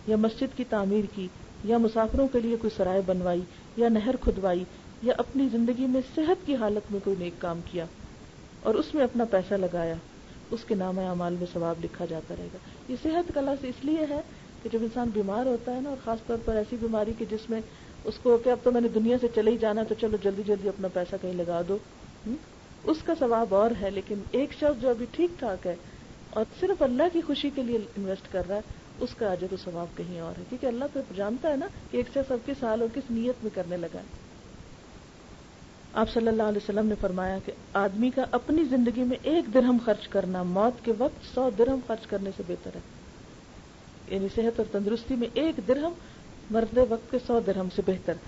یا مسجد کی تعمیر کی, یا مسافروں کے لیے کوئی سرائے بنوائی, یا نہر کھدوائی, یا اپنی زندگی میں صحت کی حالت میں کوئی نیک کام کیا اور اس میں اپنا پیسہ لگایا, اس کے نامہ اعمال میں ثواب لکھا جاتا رہے گا. یہ صحت کا لفظ اس لیے ہے کہ جب انسان بیمار ہوتا ہے نا, اور خاص طور پر ایسی بیماری کہ جس میں اس کو کہ اب تو میں نے دنیا سے چلے ہی جانا تو چلو جلدی جلدی اپنا پیسہ کہیں لگا دو, اس کا ثواب اور ہے. لیکن ایک شخص جو ابھی ٹھیک ٹھاک ہے اور صرف اللہ کی خوشی کے لیے انویسٹ کر رہا ہے, اس کا اجر و ثواب کہیں اور ہے، کیونکہ اللہ تو جانتا ہے نا کہ ایک شخص اب کس حال اور کس نیت میں کرنے لگا ہے۔ آپ صلی اللہ علیہ وسلم نے فرمایا کہ آدمی کا اپنی زندگی میں 1 درہم خرچ کرنا موت کے وقت 100 درہم خرچ کرنے سے بہتر ہے، یعنی صحت اور تندرستی میں 1 درہم مرتے وقت کے 100 درہم سے بہتر۔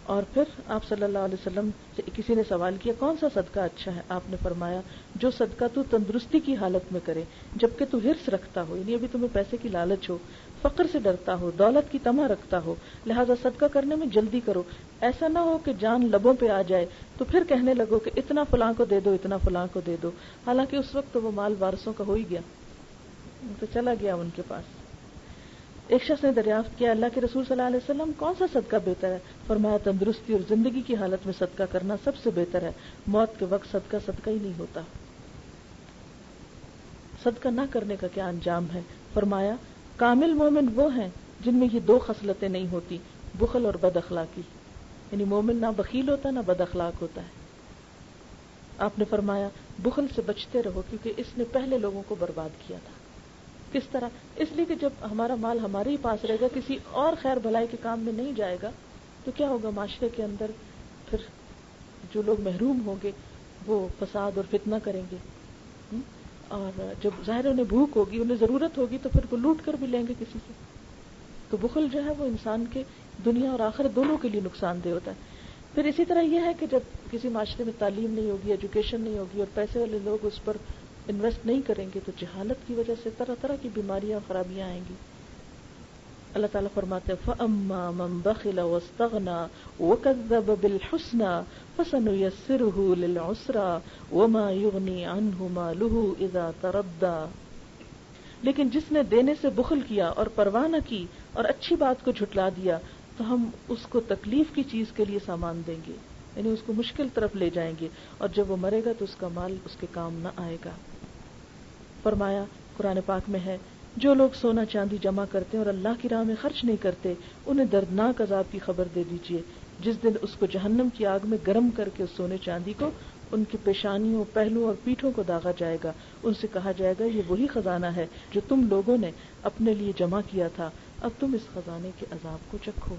اور پھر آپ صلی اللہ علیہ وسلم سے کسی نے سوال کیا کون سا صدقہ اچھا ہے؟ آپ نے فرمایا جو صدقہ تو تندرستی کی حالت میں کرے جبکہ تو حرص رکھتا ہو، یعنی ابھی تمہیں پیسے کی لالچ ہو، فقر سے ڈرتا ہو، دولت کی طمع رکھتا ہو، لہذا صدقہ کرنے میں جلدی کرو، ایسا نہ ہو کہ جان لبوں پہ آ جائے تو پھر کہنے لگو کہ اتنا فلاں کو دے دو، اتنا فلاں کو دے دو، حالانکہ اس وقت تو وہ مال وارثوں کا ہو ہی گیا، تو چلا گیا ان کے پاس۔ ایک شخص نے دریافت کیا اللہ کے رسول صلی اللہ علیہ وسلم کون سا صدقہ بہتر ہے؟ فرمایا تندرستی اور زندگی کی حالت میں صدقہ کرنا سب سے بہتر ہے، موت کے وقت صدقہ ہی نہیں ہوتا۔ صدقہ نہ کرنے کا کیا انجام ہے؟ فرمایا کامل مومن وہ ہیں جن میں یہ 2 خصلتیں نہیں ہوتی، بخل اور بد اخلاقی، یعنی مومن نہ بخیل ہوتا نہ بد اخلاق ہوتا ہے۔ آپ نے فرمایا بخل سے بچتے رہو کیونکہ اس نے پہلے لوگوں کو برباد کیا تھا۔ کس طرح؟ اس لیے کہ جب ہمارا مال ہمارے ہی پاس رہے گا، کسی اور خیر بھلائی کے کام میں نہیں جائے گا، تو کیا ہوگا؟ معاشرے کے اندر پھر جو لوگ محروم ہوں گے وہ فساد اور فتنہ کریں گے، اور جب ظاہر انہیں بھوک ہوگی، انہیں ضرورت ہوگی، تو پھر وہ لوٹ کر بھی لیں گے کسی سے۔ تو بخل جو ہے وہ انسان کے دنیا اور آخرت دونوں کے لیے نقصان دہ ہوتا ہے۔ پھر اسی طرح یہ ہے کہ جب کسی معاشرے میں تعلیم نہیں ہوگی، ایجوکیشن نہیں ہوگی اور پیسے والے لوگ اس پر انویسٹ نہیں کریں گے تو جہالت کی وجہ سے طرح طرح کی بیماریاں اور خرابیاں آئیں گی۔ اللہ تعالیٰ فرماتے ہیں فَأَمَّا مَن بَخِلَ وَاسْتَغْنَى وَكَذَّبَ بِالْحُسْنَى فَسَنُيَسِّرُهُ لِلْعُسْرَى وَمَا يُغْنِي عَنْهُ مَالُهُ إِذَا تَرَدَّى، لیکن جس نے دینے سے بخل کیا اور پرواہ نہ کی اور اچھی بات کو جھٹلا دیا تو ہم اس کو تکلیف کی چیز کے لیے سامان دیں گے، یعنی اس کو مشکل طرف لے جائیں گے، اور جب وہ مرے گا تو اس کا مال اس کے کام نہ آئے گا۔ فرمایا قرآن پاک میں ہے جو لوگ سونا چاندی جمع کرتے ہیں اور اللہ کی راہ میں خرچ نہیں کرتے انہیں دردناک عذاب کی خبر دے دیجیے، جس دن اس کو جہنم کی آگ میں گرم کر کے اس سونے چاندی کو ان کی پیشانیوں، پہلوں اور پیٹھوں کو داغا جائے گا، ان سے کہا جائے گا یہ وہی خزانہ ہے جو تم لوگوں نے اپنے لیے جمع کیا تھا، اب تم اس خزانے کے عذاب کو چکھو۔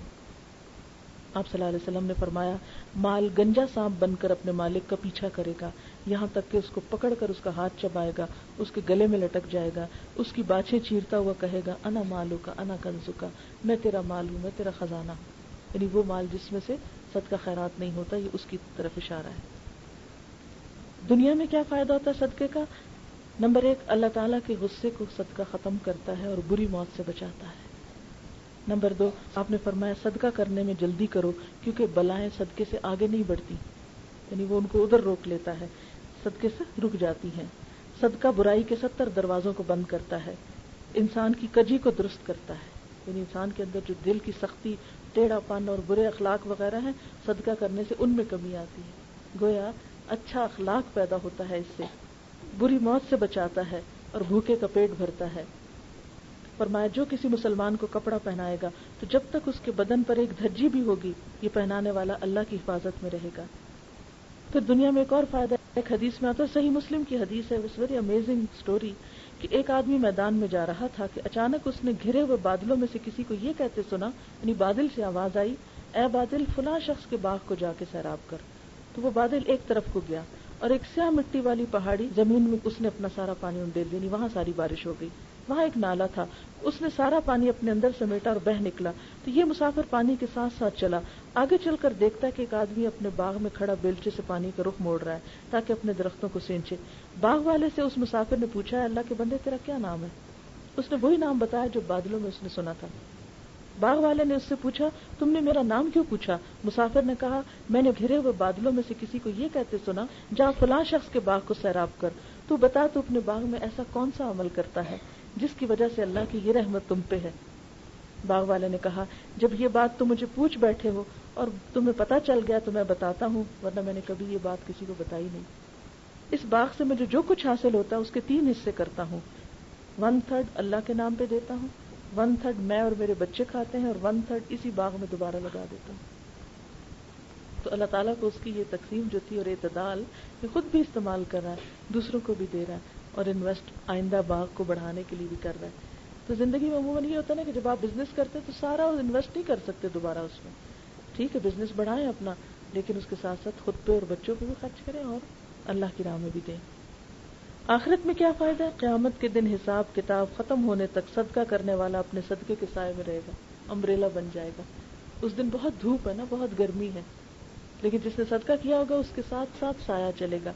آپ صلی اللہ علیہ وسلم نے فرمایا مال گنجا سانپ بن کر اپنے مالک کا پیچھا کرے گا یہاں تک کہ اس کو پکڑ کر اس کا ہاتھ چبائے گا، اس کے گلے میں لٹک جائے گا، اس کی باچھیں چیرتا ہوا کہے گا انا مالو کا انا کنزو کا، میں تیرا مال ہوں، میں تیرا خزانہ ہوں، یعنی وہ مال جس میں سے صدقہ خیرات نہیں ہوتا، یہ اس کی طرف اشارہ ہے۔ دنیا میں کیا فائدہ ہوتا ہے صدقے کا؟ نمبر 1 اللہ تعالیٰ کے غصے کو صدقہ ختم کرتا ہے اور بری موت سے بچاتا ہے۔ نمبر 2 آپ نے فرمایا صدقہ کرنے میں جلدی کرو کیونکہ بلائیں صدقے سے آگے نہیں بڑھتی، یعنی وہ ان کو ادھر روک لیتا ہے، صدقے سے رک جاتی ہیں۔ صدقہ برائی کے 70 دروازوں کو بند کرتا ہے، انسان کی کجی کو درست کرتا ہے، یعنی انسان کے اندر جو دل کی سختی، ٹیڑھا پن اور برے اخلاق وغیرہ ہیں، صدقہ کرنے سے ان میں کمی آتی ہے، گویا اچھا اخلاق پیدا ہوتا ہے، اس سے بری موت سے بچاتا ہے اور بھوکے کا پیٹ بھرتا ہے۔ فرمایا جو کسی مسلمان کو کپڑا پہنائے گا تو جب تک اس کے بدن پر ایک دھجی بھی ہوگی یہ پہنانے والا اللہ کی حفاظت میں رہے گا۔ پھر دنیا میں ایک اور فائدہ، ایک حدیث میں آتا ہے، صحیح مسلم کی حدیث ہے، اٹس ویری امیزنگ اسٹوری، کہ ایک آدمی میدان میں جا رہا تھا کہ اچانک اس نے گھرے ہوئے بادلوں میں سے کسی کو یہ کہتے سنا، یعنی بادل سے آواز آئی اے بادل فلاں شخص کے باغ کو جا کے سیراب کر، تو وہ بادل ایک طرف کو گیا اور ایک سیاہ مٹی والی پہاڑی زمین میں اس نے اپنا سارا پانی انڈیل دیا، یعنی وہاں ساری بارش ہو گئی۔ وہاں ایک نالا تھا، اس نے سارا پانی اپنے اندر سمیٹا اور بہہ نکلا، تو یہ مسافر پانی کے ساتھ ساتھ چلا، آگے چل کر دیکھتا ہے کہ ایک آدمی اپنے باغ میں کھڑا بیلچے سے پانی کا رخ موڑ رہا ہے تاکہ اپنے درختوں کو سینچے۔ باغ والے سے اس مسافر نے پوچھا اللہ کے بندے تیرا کیا نام ہے؟ اس نے وہی نام بتایا جو بادلوں میں اس نے سنا تھا۔ باغ والے نے اس سے پوچھا تم نے میرا نام کیوں پوچھا؟ مسافر نے کہا میں نے گھرے ہوئے بادلوں میں سے کسی کو یہ کہتے سنا جا فلاں شخص کے باغ کو سیراب کر، تو بتا تو اپنے باغ میں ایسا کون سا عمل کرتا ہے جس کی وجہ سے اللہ کی یہ رحمت تم پہ ہے؟ باغ والے نے کہا جب یہ بات تم مجھے پوچھ بیٹھے ہو اور تمہیں پتا چل گیا تو میں بتاتا ہوں، ورنہ میں نے کبھی یہ بات کسی کو بتائی نہیں۔ اس باغ سے مجھے جو کچھ حاصل ہوتا ہے اس کے 3 حصے کرتا ہوں، 1/3 اللہ کے نام پہ دیتا ہوں، 1/3 میں اور میرے بچے کھاتے ہیں، اور 1/3 اسی باغ میں دوبارہ لگا دیتا ہوں۔ تو اللہ تعالیٰ کو اس کی یہ تقسیم جو تھی اور اعتدال، یہ خود بھی استعمال کر رہا ہے، دوسروں کو بھی دے رہا ہے، اور انویسٹ آئندہ باغ کو بڑھانے کے لیے بھی کر رہا ہے۔ تو زندگی میں عموماً یہ ہوتا ہے نا کہ جب آپ بزنس کرتے تو سارا انویسٹ نہیں کر سکتے دوبارہ اس میں. ٹھیک ہے بزنس بڑھائیں اپنا, لیکن اس کے ساتھ ساتھ خود پہ اور بچوں پہ بھی خرچ کریں اور اللہ کی راہ میں بھی دیں. آخرت میں کیا فائدہ ہے؟ قیامت کے دن حساب کتاب ختم ہونے تک صدقہ کرنے والا اپنے صدقے کے سائے میں رہے گا, امبریلا بن جائے گا. اس دن بہت دھوپ ہے نا, بہت گرمی ہے, لیکن جس نے صدقہ کیا ہوگا اس کے ساتھ ساتھ سایہ چلے گا.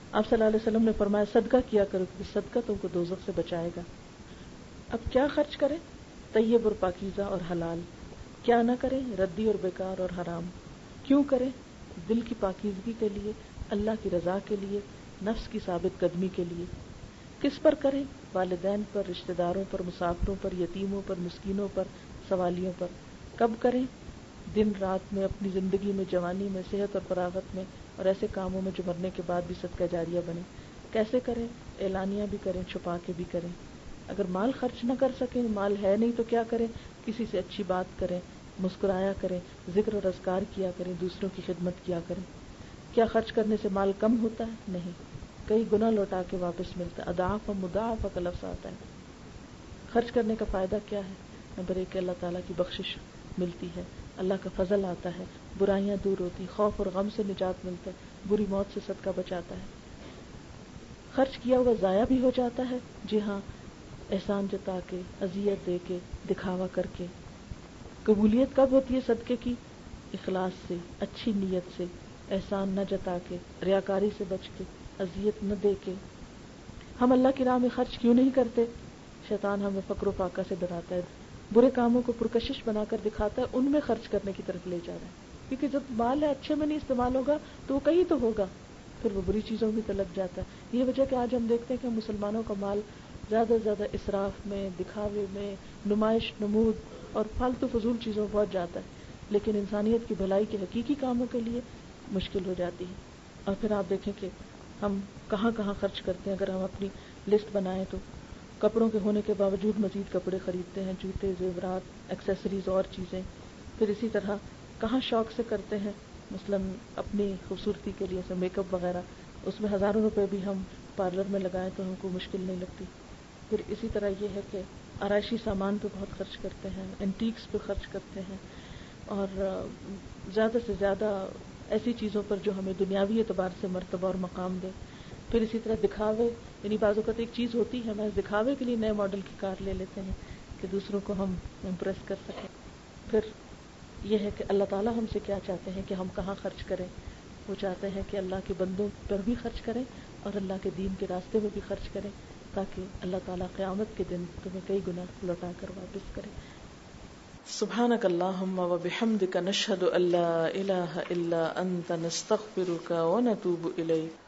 آپ صلی اللہ علیہ وسلم نے فرمایا صدقہ کیا کرو کہ صدقہ تم کو دوزخ سے بچائے گا. اب کیا خرچ کریں؟ طیب اور پاکیزہ اور حلال. کیا نہ کریں؟ ردی اور بیکار اور حرام. کیوں کریں؟ دل کی پاکیزگی کے لیے, اللہ کی رضا کے لیے, نفس کی ثابت قدمی کے لیے. کس پر کریں؟ والدین پر, رشتہ داروں پر, مسافروں پر, یتیموں پر, مسکینوں پر, سوالیوں پر. کب کریں؟ دن رات میں, اپنی زندگی میں, جوانی میں, صحت اور فراغت میں, اور ایسے کاموں میں جو مرنے کے بعد بھی صدقہ جاریہ بنے. کیسے کریں؟ اعلانیہ بھی کریں, چھپا کے بھی کریں. اگر مال خرچ نہ کر سکیں, مال ہے نہیں تو کیا کریں؟ کسی سے اچھی بات کریں, مسکرایا کریں, ذکر اور اذکار کیا کریں, دوسروں کی خدمت کیا کریں. کیا خرچ کرنے سے مال کم ہوتا ہے؟ نہیں, کئی گنا لوٹا کے واپس ملتا ہے. اضعاف و مضاعف کا لفظ آتا ہے. خرچ کرنے کا فائدہ کیا ہے؟ نمبر 1 اللہ تعالیٰ کی بخشش ملتی ہے, اللہ کا فضل آتا ہے, برائیاں دور ہوتی, خوف اور غم سے نجات ملتا ہے, بری موت سے صدقہ بچاتا ہے. خرچ کیا ہوا ضائع بھی ہو جاتا ہے, جی ہاں, احسان جتا کے, اذیت دے کے, دکھاوا کر کے. قبولیت کب ہوتی ہے صدقے کی؟ اخلاص سے, اچھی نیت سے, احسان نہ جتا کے, ریاکاری سے بچ کے, اذیت نہ دے کے. ہم اللہ کی راہ میں خرچ کیوں نہیں کرتے؟ شیطان ہمیں فقر و فاقہ سے ڈراتا ہے, برے کاموں کو پرکشش بنا کر دکھاتا ہے, ان میں خرچ کرنے کی طرف لے جا رہا ہے. کیونکہ جب مال ہے اچھے میں نہیں استعمال ہوگا تو وہ کہیں تو ہوگا, پھر وہ بری چیزوں میں تو لگ جاتا ہے. یہ وجہ کہ آج ہم دیکھتے ہیں کہ مسلمانوں کا مال زیادہ سے زیادہ اسراف میں, دکھاوے میں, نمائش نمود اور فالتو فضول چیزوں میں پہنچ جاتا ہے, لیکن انسانیت کی بھلائی کے حقیقی کاموں کے لیے مشکل ہو جاتی ہے. اور پھر آپ دیکھیں کہ ہم کہاں کہاں خرچ کرتے ہیں. اگر ہم اپنی لسٹ بنائیں تو کپڑوں کے ہونے کے باوجود مزید کپڑے خریدتے ہیں, جوتے, زیورات, ایکسیسریز اور چیزیں. پھر اسی طرح کہاں شوق سے کرتے ہیں, مثلاً اپنی خوبصورتی کے لیے میک اپ وغیرہ, اس میں ہزاروں روپے بھی ہم پارلر میں لگائیں تو ہم کو مشکل نہیں لگتی. پھر اسی طرح یہ ہے کہ آرائشی سامان پہ بہت خرچ کرتے ہیں, اینٹیکس پہ خرچ کرتے ہیں, اور زیادہ سے زیادہ ایسی چیزوں پر جو ہمیں دنیاوی اعتبار سے مرتبہ اور مقام دے. پھر اسی طرح دکھاوے, یعنی بعض اوقات ایک چیز ہوتی ہے ہمیں دکھاوے کے لیے نئے ماڈل کی کار لے لیتے ہیں کہ دوسروں کو ہم امپریس کر سکیں. پھر یہ ہے کہ اللہ تعالیٰ ہم سے کیا چاہتے ہیں کہ ہم کہاں خرچ کریں. وہ چاہتے ہیں کہ اللہ کے بندوں پر بھی خرچ کریں اور اللہ کے دین کے راستے میں بھی خرچ کریں, تاکہ اللہ تعالیٰ قیامت کے دن تمہیں کئی گنا لوٹا کر واپس کرے. سبحانک اللہم و بحمدک نشہد ان لا الہ الا انت نستغفرک و نتوب الیک.